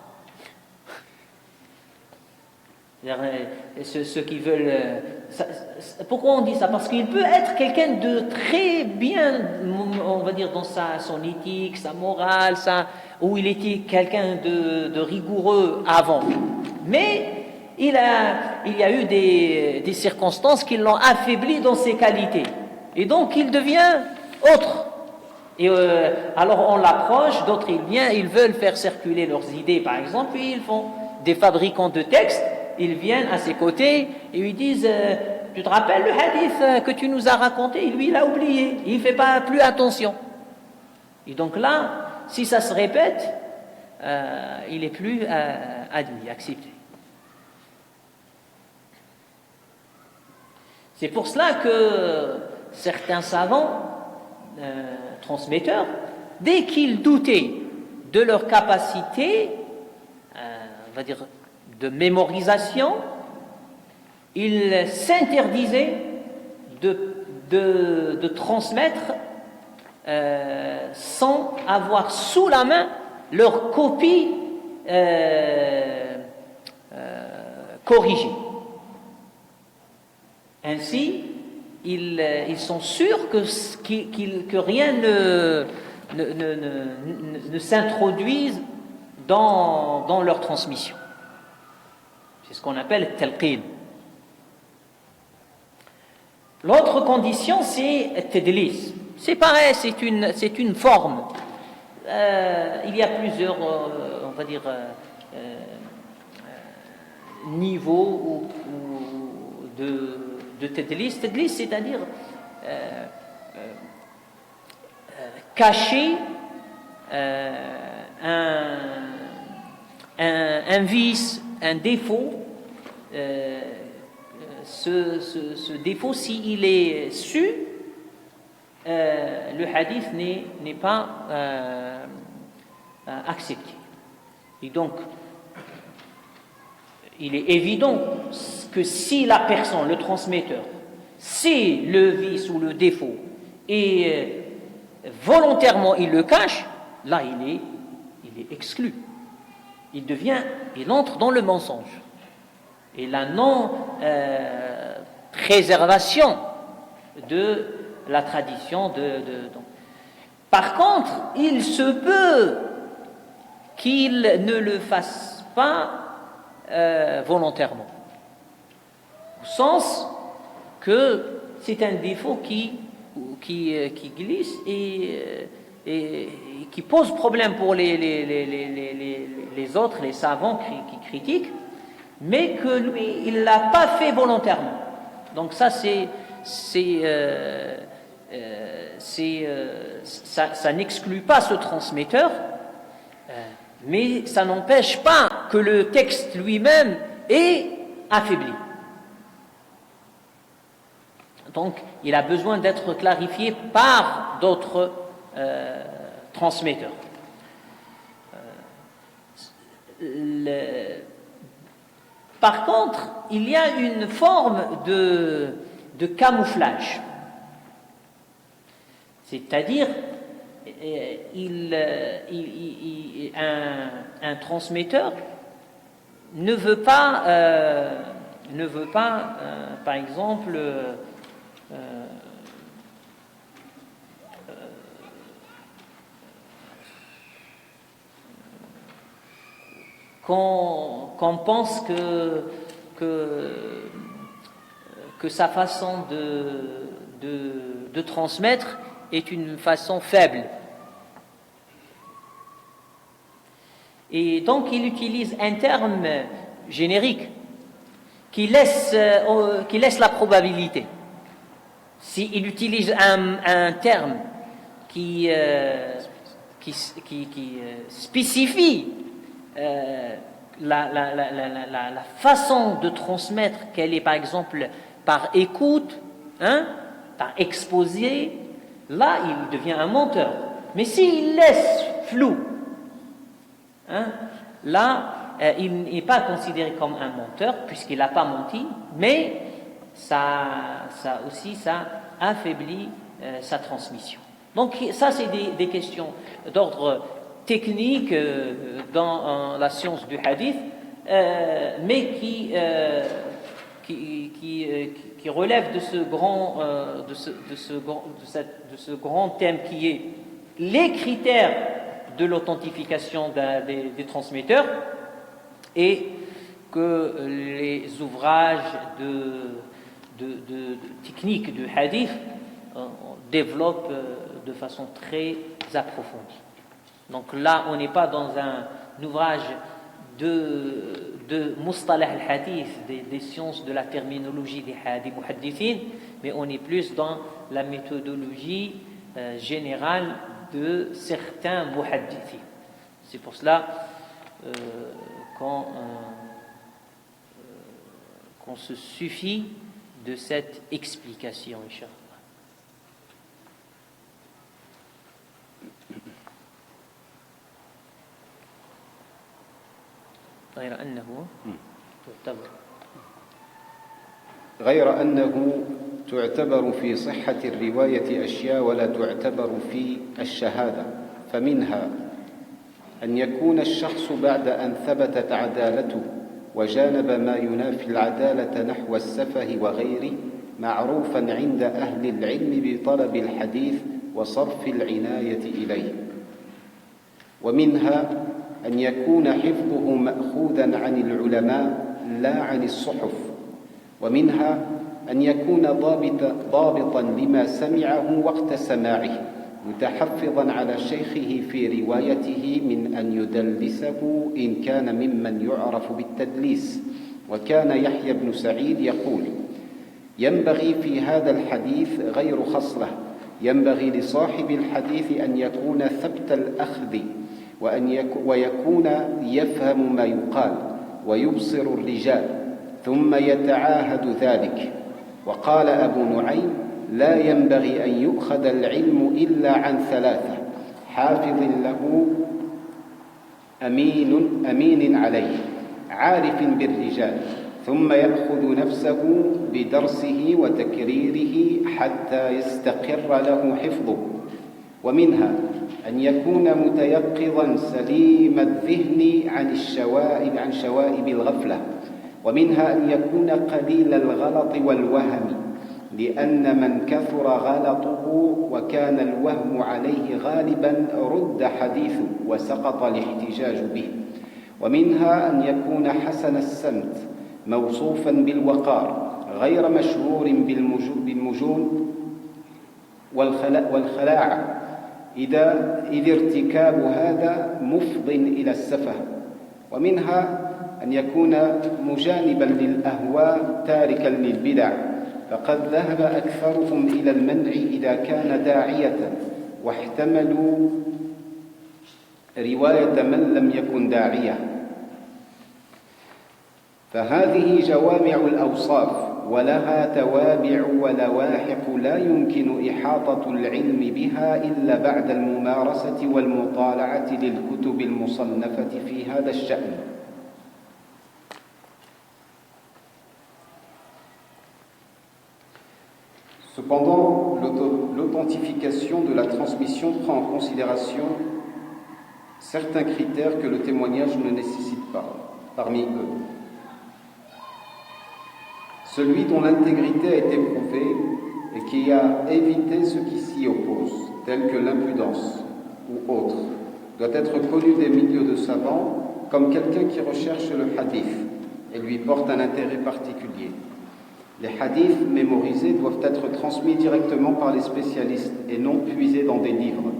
Ceux qui veulent... pourquoi on dit ça? Parce qu'il peut être quelqu'un de très bien, on va dire, dans son éthique, sa morale, où il était quelqu'un de rigoureux avant. Mais il y a eu des circonstances qui l'ont affaibli dans ses qualités. Et donc il devient autre. Et alors on l'approche, d'autres ils viennent faire circuler leurs idées, par exemple, et ils font des fabricants de textes. Ils viennent à ses côtés et lui disent tu te rappelles le hadith que tu nous as raconté? Lui, il a oublié, il ne fait pas plus attention. Et donc là, si ça se répète, il n'est plus admis, accepté. C'est pour cela que certains savants, transmetteurs, dès qu'ils doutaient de leur capacité, on va dire, de mémorisation, ils s'interdisaient de transmettre sans avoir sous la main leur copie corrigée. Ainsi, ils sont sûrs que rien ne s'introduise dans leur transmission. C'est ce qu'on appelle talqin. L'autre condition, c'est tadlis. C'est pareil, c'est une forme. Il y a plusieurs, on va dire, niveaux de tadlis. Tadlis, c'est-à-dire cacher un vice, un défaut. Ce défaut, s'il est su, le hadith n'est pas accepté. Et donc, il est évident que si la personne, le transmetteur, sait le vice ou le défaut et volontairement il le cache, là il est exclu. Il entre dans le mensonge. Et la non-préservation de la tradition. Par contre, il se peut qu'il ne le fasse pas volontairement. Au sens que c'est un défaut qui glisse et qui pose problème pour les autres, les savants qui critiquent, mais que lui, il ne l'a pas fait volontairement. Donc ça, ça n'exclut pas ce transmetteur, mais ça n'empêche pas que le texte lui-même est affaibli. Donc, il a besoin d'être clarifié par d'autres transmetteurs. Par contre, il y a une forme de camouflage. C'est-à-dire, un transmetteur ne veut pas, par exemple, qu'on pense que sa façon de transmettre est une façon faible. Et donc il utilise un terme générique qui laisse la probabilité. S'il utilise un terme qui spécifie la façon de transmettre, qu'elle est par exemple par écoute, par exposé, là il devient un menteur. Mais s'il laisse flou, là il n'est pas considéré comme un menteur puisqu'il n'a pas menti, mais ça affaiblit sa transmission. Donc ça c'est des questions d'ordre technique dans la science du hadith, mais qui relève de ce grand thème qui est les critères de l'authentification des transmetteurs, et que les ouvrages de technique du hadith développent de façon très approfondie. Donc là, on n'est pas dans un ouvrage de mustalah al-hadith, des sciences de la terminologie des muhaddithin, mais on est plus dans la méthodologie générale de certains muhaddithin. C'est pour cela qu'on se suffit de cette explication, Inch'Allah. غير أنه تعتبر في صحة الرواية أشياء ولا تعتبر في الشهادة، فمنها أن يكون الشخص بعد أن ثبتت عدالته وجانب ما ينافي العدالة نحو السفه وغيره معروفا عند أهل العلم بطلب الحديث وصرف العناية إليه. ومنها أن يكون حفظه مأخوذا عن العلماء لا عن الصحف. ومنها أن يكون ضابطا لما سمعه وقت سماعه، متحفظا على شيخه في روايته من أن يدلسه إن كان ممن يعرف بالتدليس. وكان يحيى بن سعيد يقول: ينبغي في هذا الحديث غير خصلة، ينبغي لصاحب الحديث أن يكون ثبت الأخذ ويكون يفهم ما يقال ويبصر الرجال ثم يتعاهد ذلك. وقال أبو نعيم: لا ينبغي أن يؤخذ العلم إلا عن ثلاثة: حافظ له، أمين عليه، عارف بالرجال، ثم يأخذ نفسه بدرسه وتكريره حتى يستقر له حفظه. ومنها أن يكون متيقظا سليم الذهن عن شوائب الغفلة. ومنها أن يكون قليل الغلط والوهم، لأن من كثر غلطه وكان الوهم عليه غالبا رد حديثه وسقط الاحتجاج به. ومنها أن يكون حسن السمت موصوفا بالوقار غير مشهور بالمجون والخلاعة، إذ ارتكاب هذا مفض إلى السفه. ومنها أن يكون مجانبا للأهواء تاركا للبدع، فقد ذهب أكثرهم إلى المنع إذا كان داعية، واحتملوا رواية من لم يكن داعية. فهذه جوامع الأوصاف ولها توابع ولواحق لا يمكن إحاطة العلم بها إلا بعد الممارسة والمطالعة للكتب المصنفة في هذا الشأن. Cependant, l'authentification de la transmission prend en considération certains critères que le témoignage ne nécessite pas. Parmi eux, celui dont l'intégrité a été prouvée et qui a évité ce qui s'y oppose, tel que l'impudence ou autre, doit être connu des milieux de savants comme quelqu'un qui recherche le hadith et lui porte un intérêt particulier. Les hadiths mémorisés doivent être transmis directement par les spécialistes et non puisés dans des livres.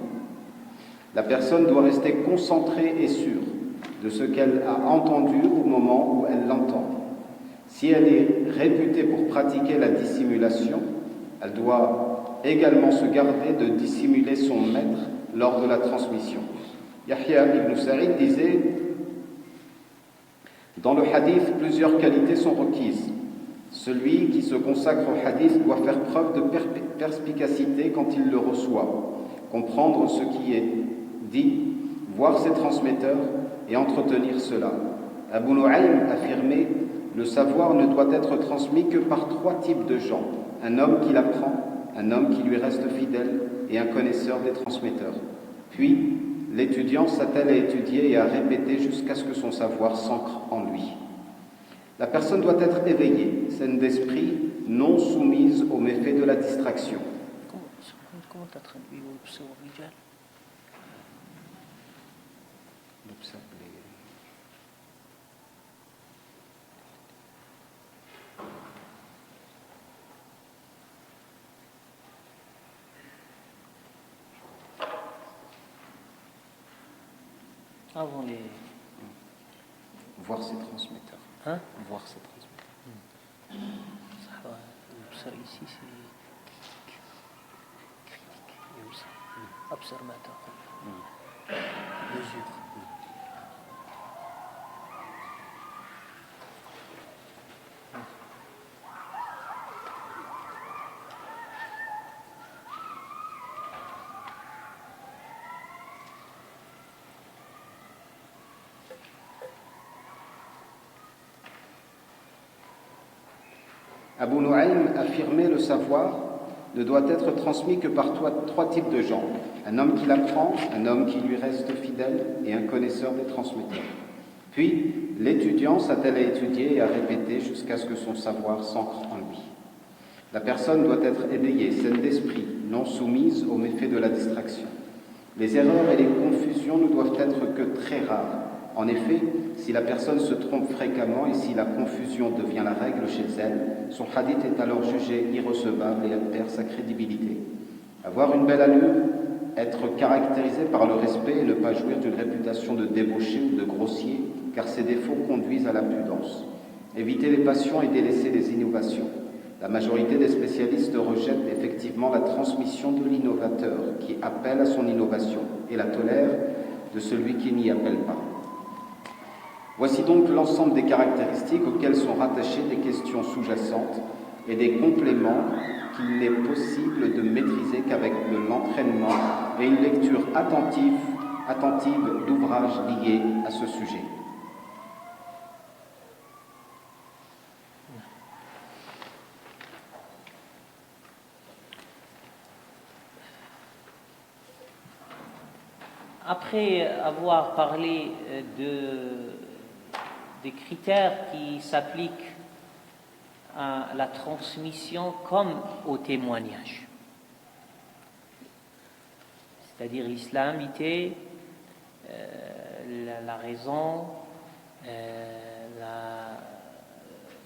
La personne doit rester concentrée et sûre de ce qu'elle a entendu au moment où elle l'entend. Si elle est réputée pour pratiquer la dissimulation, elle doit également se garder de dissimuler son maître lors de la transmission. Yahya ibn Sa'id disait: dans le hadith, plusieurs qualités sont requises. Celui qui se consacre au hadith doit faire preuve de perspicacité quand il le reçoit, comprendre ce qui est dit, voir ses transmetteurs et entretenir cela. Abu Nu'aym affirmait: le savoir ne doit être transmis que par 3 types de gens: un homme qui l'apprend, un homme qui lui reste fidèle et un connaisseur des transmetteurs. Puis, l'étudiant s'attelle à étudier et à répéter jusqu'à ce que son savoir s'ancre en lui. La personne doit être éveillée, saine d'esprit, non soumise aux méfaits de la distraction. Comment tu as traduit Rijal? Avant les... Voir ses transmetteurs. Hein? Voir ses transmetteurs. Ça ici c'est critique. Observateur. Mesure. Abu Nu'aym affirmait: le savoir ne doit être transmis que par 3 types de gens: un homme qui l'apprend, un homme qui lui reste fidèle et un connaisseur des transmetteurs. Puis, l'étudiant s'attelle à étudier et à répéter jusqu'à ce que son savoir s'ancre en lui. La personne doit être éveillée, saine d'esprit, non soumise aux méfaits de la distraction. Les erreurs et les confusions ne doivent être que très rares. En effet, si la personne se trompe fréquemment et si la confusion devient la règle chez elle, son hadith est alors jugé irrecevable et elle perd sa crédibilité. Avoir une belle allure, être caractérisé par le respect et ne pas jouir d'une réputation de débauché ou de grossier, car ces défauts conduisent à la prudence. Éviter les passions et délaisser les innovations. La majorité des spécialistes rejettent effectivement la transmission de l'innovateur qui appelle à son innovation et la tolèrent de celui qui n'y appelle pas. Voici donc l'ensemble des caractéristiques auxquelles sont rattachées des questions sous-jacentes et des compléments qu'il n'est possible de maîtriser qu'avec de l'entraînement et une lecture attentive d'ouvrages liés à ce sujet. Après avoir parlé des critères qui s'appliquent à la transmission comme au témoignage, c'est-à-dire l'islamité, la raison,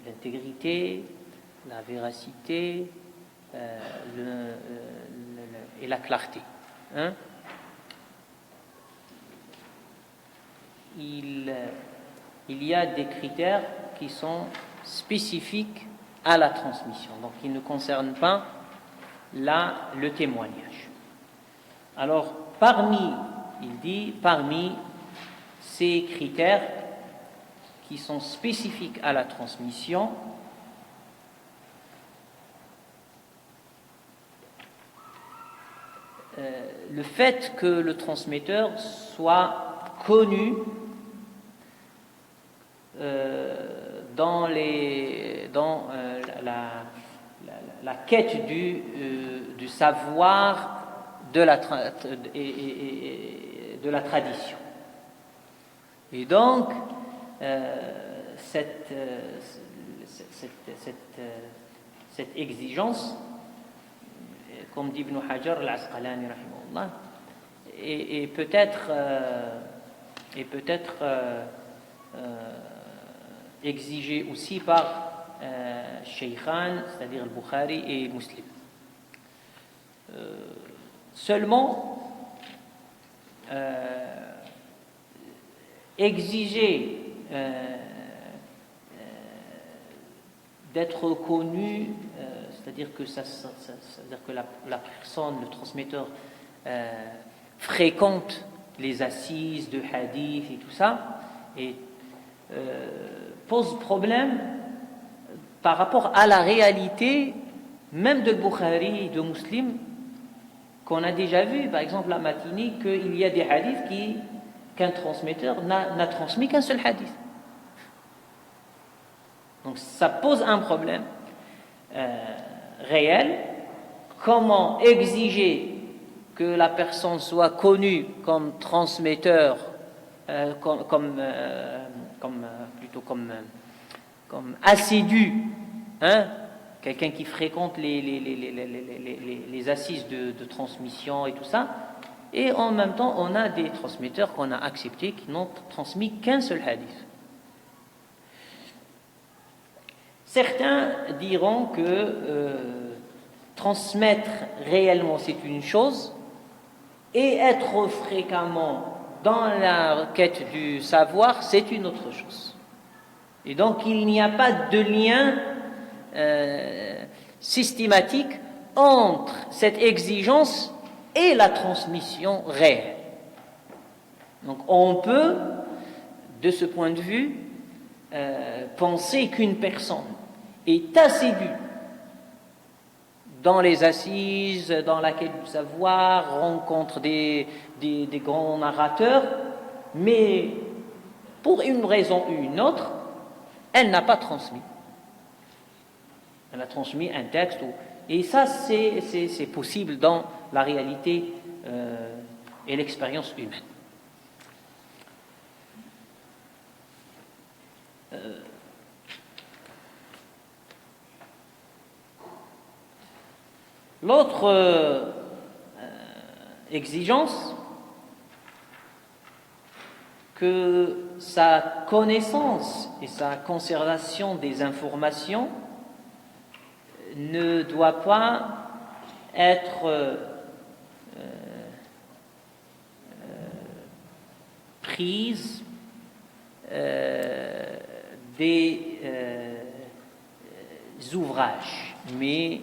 l'intégrité, la véracité et la clarté. Il y a des critères qui sont spécifiques à la transmission, donc qui ne concernent pas le témoignage. Alors, parmi ces critères qui sont spécifiques à la transmission. Le fait que le transmetteur soit connu dans la quête du savoir de la tradition. Et donc, cette exigence, comme dit Ibn Hajar al-Asqalani rahimahullah, et peut-être exigée aussi par Shaykhan, c'est-à-dire al-Bukhari et Muslim. Seulement, exiger d'être connu, c'est-à-dire que c'est-à-dire que la personne, le transmetteur, fréquente les assises de hadith et tout ça, et pose problème par rapport à la réalité même de Bukhari et de Muslim, qu'on a déjà vu, par exemple la matinée, qu'il y a des hadiths qu'un transmetteur n'a transmis qu'un seul hadith. Donc ça pose un problème réel. Comment exiger que la personne soit connue comme transmetteur, comme assidu, quelqu'un qui fréquente les assises de transmission et tout ça, et en même temps on a des transmetteurs qu'on a acceptés qui n'ont transmis qu'un seul hadith. Certains diront que transmettre réellement c'est une chose, et être fréquemment dans la quête du savoir c'est une autre chose. Et donc il n'y a pas de lien systématique entre cette exigence et la transmission réelle. Donc on peut, de ce point de vue, penser qu'une personne est assidue dans les assises, dans la quête du savoir, rencontre des grands narrateurs, mais pour une raison ou une autre, elle n'a pas transmis. Elle a transmis un texte, et ça c'est possible dans la réalité et l'expérience humaine. L'autre exigence, que sa connaissance et sa conservation des informations ne doit pas être prise des ouvrages, mais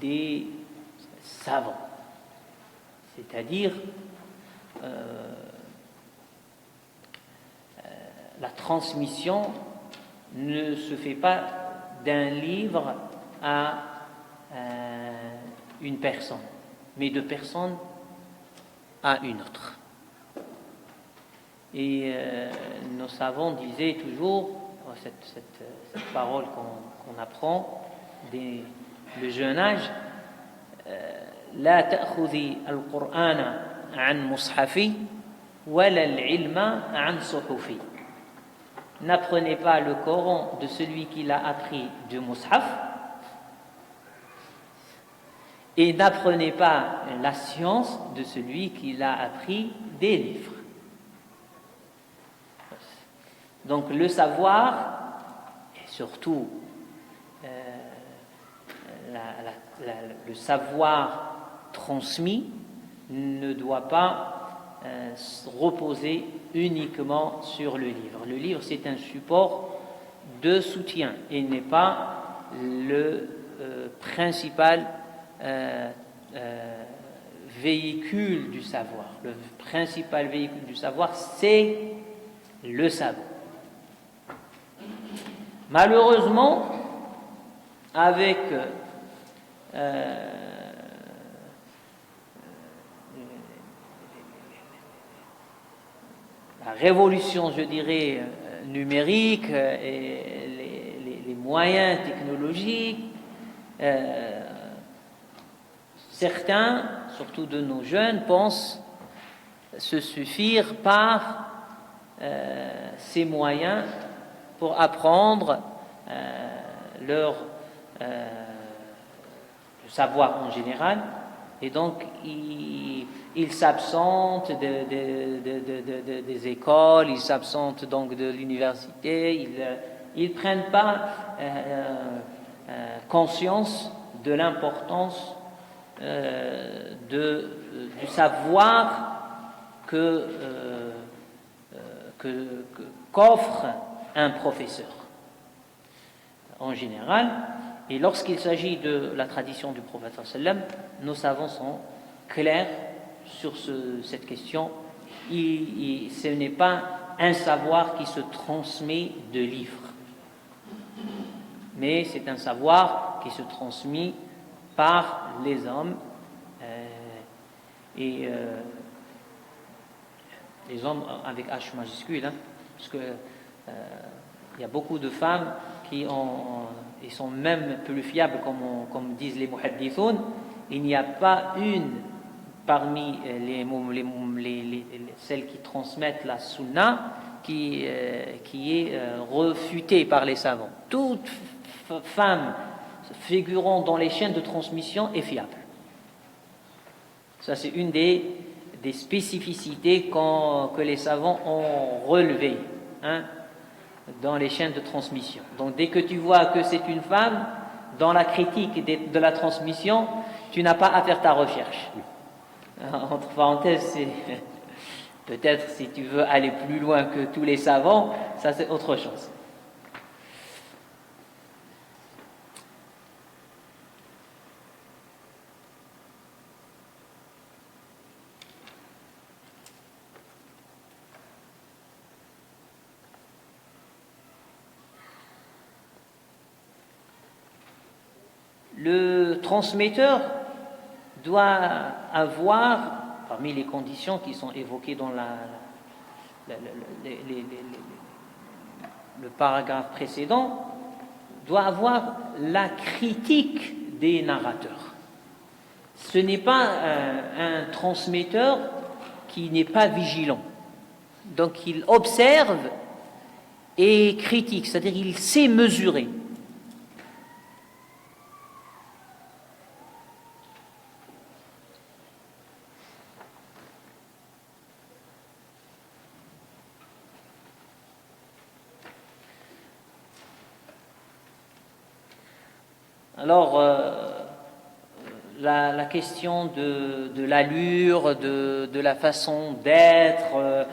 des savants. C'est-à-dire la transmission ne se fait pas d'un livre à une personne, mais de personne à une autre. Et nos savants disaient toujours, cette parole qu'on apprend dès le jeune âge, لا تأخذي القرآن عن مصحفي ولا العلم عن صحفي. N'apprenez pas le Coran de celui qui l'a appris du mushaf, et n'apprenez pas la science de celui qui l'a appris des livres. Donc le savoir, et surtout le savoir transmis, ne doit pas reposer uniquement sur le livre. Le livre, c'est un support de soutien et n'est pas le principal véhicule du savoir. Le principal véhicule du savoir, c'est le savoir. Malheureusement, avec la révolution, je dirais, numérique et les moyens technologiques, certains, surtout de nos jeunes, pensent se suffire par ces moyens pour apprendre leur savoir en général, et donc ils s'absentent des écoles, ils s'absentent donc de l'université, ils prennent pas conscience de l'importance du savoir qu'offre un professeur en général. Et lorsqu'il s'agit de la tradition du prophète sallam, nos savants sont clairs sur cette question. Ce n'est pas un savoir qui se transmet de livres, mais c'est un savoir qui se transmet par les hommes, et les hommes avec H majuscule, parce que il y a beaucoup de femmes qui sont même plus fiables, comme disent les muhaddithoun. Il n'y a pas une parmi celles qui transmettent la sunna qui est refutée par les savants. Toute femme figurant dans les chaînes de transmission est fiable. Ça, c'est une des spécificités que les savants ont relevées, dans les chaînes de transmission. Donc, dès que tu vois que c'est une femme, dans la critique de la transmission, tu n'as pas à faire ta recherche. Entre parenthèses, c'est peut-être, si tu veux aller plus loin que tous les savants, ça c'est autre chose. Le transmetteur doit avoir, parmi les conditions qui sont évoquées dans le paragraphe précédent, doit avoir la critique des narrateurs. Ce n'est pas un transmetteur qui n'est pas vigilant. Donc il observe et critique, c'est-à-dire il sait mesurer. Alors, la question de l'allure, de la façon d'être,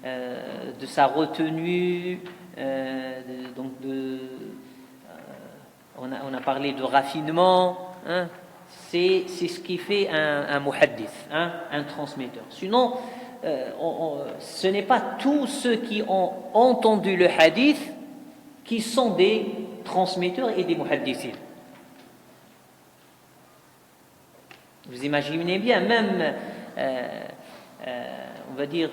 de sa retenue, on a parlé de raffinement, c'est ce qui fait un muhaddith, un transmetteur. Sinon, ce n'est pas tous ceux qui ont entendu le hadith qui sont des transmetteurs et des muhaddithines. Vous imaginez bien, même on va dire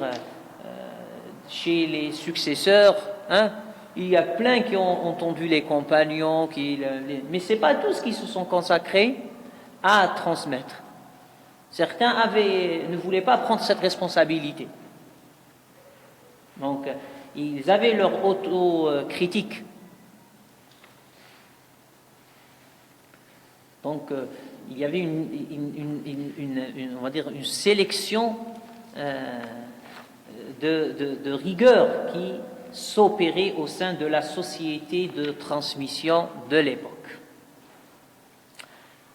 chez les successeurs, il y a plein qui ont entendu les compagnons, mais c'est pas tous qui se sont consacrés à transmettre. Certains ne voulaient pas prendre cette responsabilité. Donc, ils avaient leur auto-critique. Donc, il y avait on va dire une sélection de rigueur qui s'opérait au sein de la société de transmission de l'époque.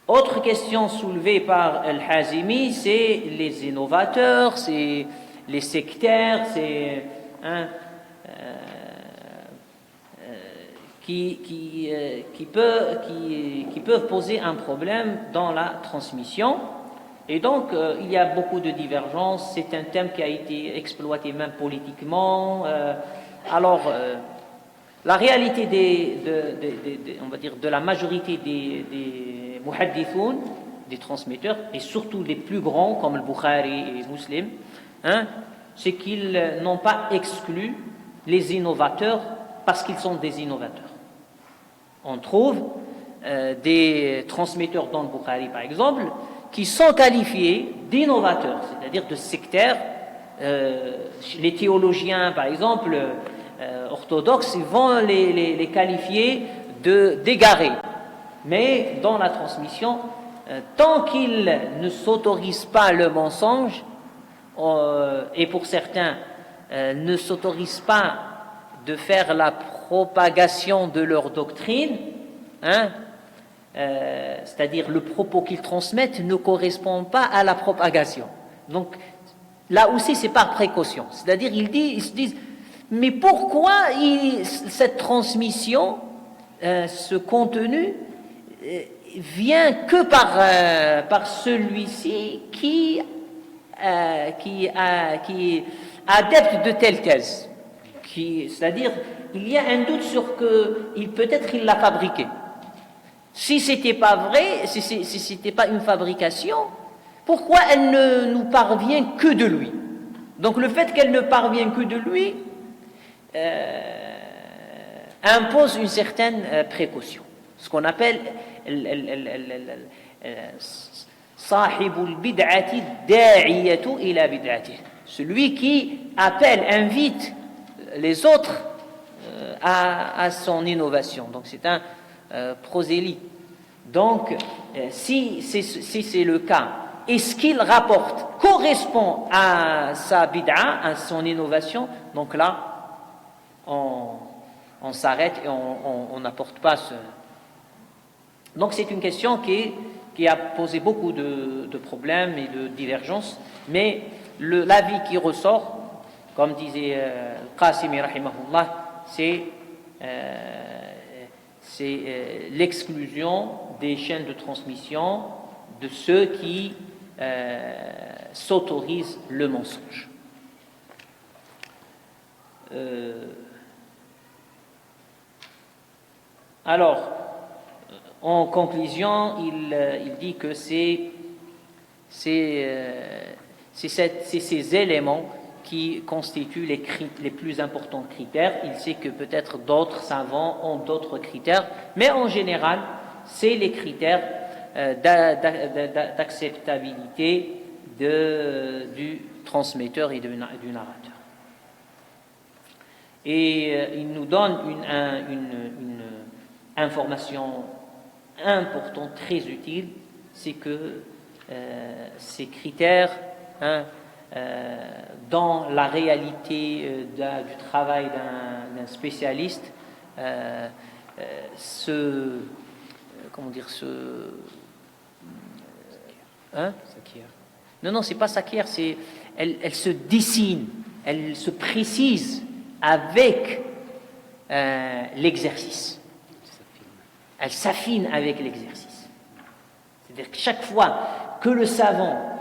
Autre question soulevée par Al-Hazimi, c'est les innovateurs, c'est les sectaires, c'est qui peuvent poser un problème dans la transmission. Et donc, il y a beaucoup de divergences. C'est un thème qui a été exploité même politiquement. Alors, La réalité on va dire de la majorité des muhaddithoun, des transmetteurs, et surtout les plus grands comme le Bukhari et Muslim, hein, c'est qu'ils n'ont pas exclu les innovateurs parce qu'ils sont des innovateurs. On trouve des transmetteurs dans le Bukhari, par exemple, qui sont qualifiés d'innovateurs, c'est-à-dire de sectaires. Les théologiens, par exemple, orthodoxes, ils vont les qualifier d'égarés. Mais dans la transmission, tant qu'ils ne s'autorisent pas le mensonge, et pour certains ne s'autorisent pas de faire la propagation de leur doctrine, hein, c'est-à-dire le propos qu'ils transmettent ne correspond pas à la propagation. Donc là aussi c'est par précaution, c'est-à-dire ils se disent mais pourquoi cette transmission, ce contenu vient que par celui-ci qui est adepte de telle thèse, c'est-à-dire il y a un doute sur que peut-être il l'a fabriqué. Si c'était pas vrai, si c'était pas une fabrication, pourquoi elle ne nous parvient que de lui? Donc le fait qu'elle ne parvient que de lui impose une certaine précaution, ce qu'on appelle sahibul bid'ati da'iyatu ila bid'ati, celui qui invite les autres à son innovation. Donc c'est un prosélyte. Donc si c'est le cas et ce qu'il rapporte correspond à sa bid'a, à son innovation, donc là on s'arrête et on n'apporte pas ce. Donc c'est une question qui a posé beaucoup de problèmes et de divergences, mais l'avis qui ressort, comme disait Qasimi rahimahullah, c'est l'exclusion des chaînes de transmission de ceux qui s'autorisent le mensonge. Alors, en conclusion, il dit que c'est ces éléments qui constituent les plus importants critères. Il sait que peut-être d'autres savants ont d'autres critères, mais en général, c'est les critères d'acceptabilité du transmetteur et du narrateur. Et il nous donne une information importante, très utile, c'est que ces critères, dans la réalité du travail d'un spécialiste, non, c'est pas s'acquiert, elle se dessine, elle se précise avec l'exercice. Elle s'affine avec l'exercice. C'est-à-dire que chaque fois que le savant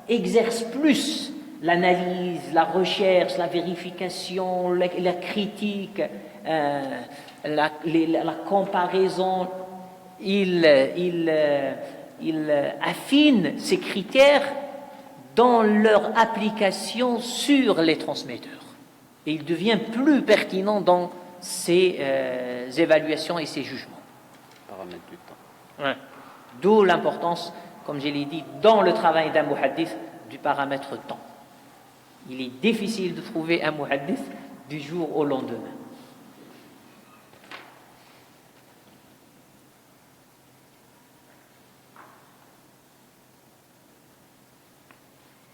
exerce plus l'analyse, la recherche, la vérification, la critique, la comparaison, il affine ces critères dans leur application sur les transmetteurs. Et il devient plus pertinent dans ses évaluations et ses jugements. Paramètre du temps. Ouais. D'où l'importance, comme je l'ai dit, dans le travail d'un muhaddith, du paramètre temps. Il est difficile de trouver un muhaddith du jour au lendemain.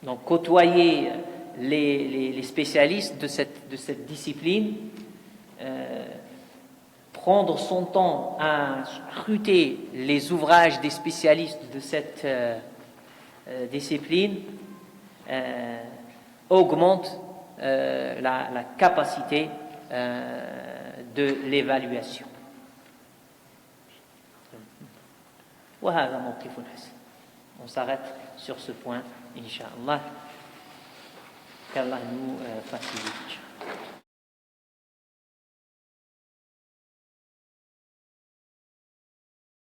Donc côtoyer les spécialistes de cette discipline, prendre son temps à scruter les ouvrages des spécialistes de cette discipline augmente la capacité de l'évaluation. On s'arrête sur ce point, Inch'Allah. Qu'Allah nous facilite.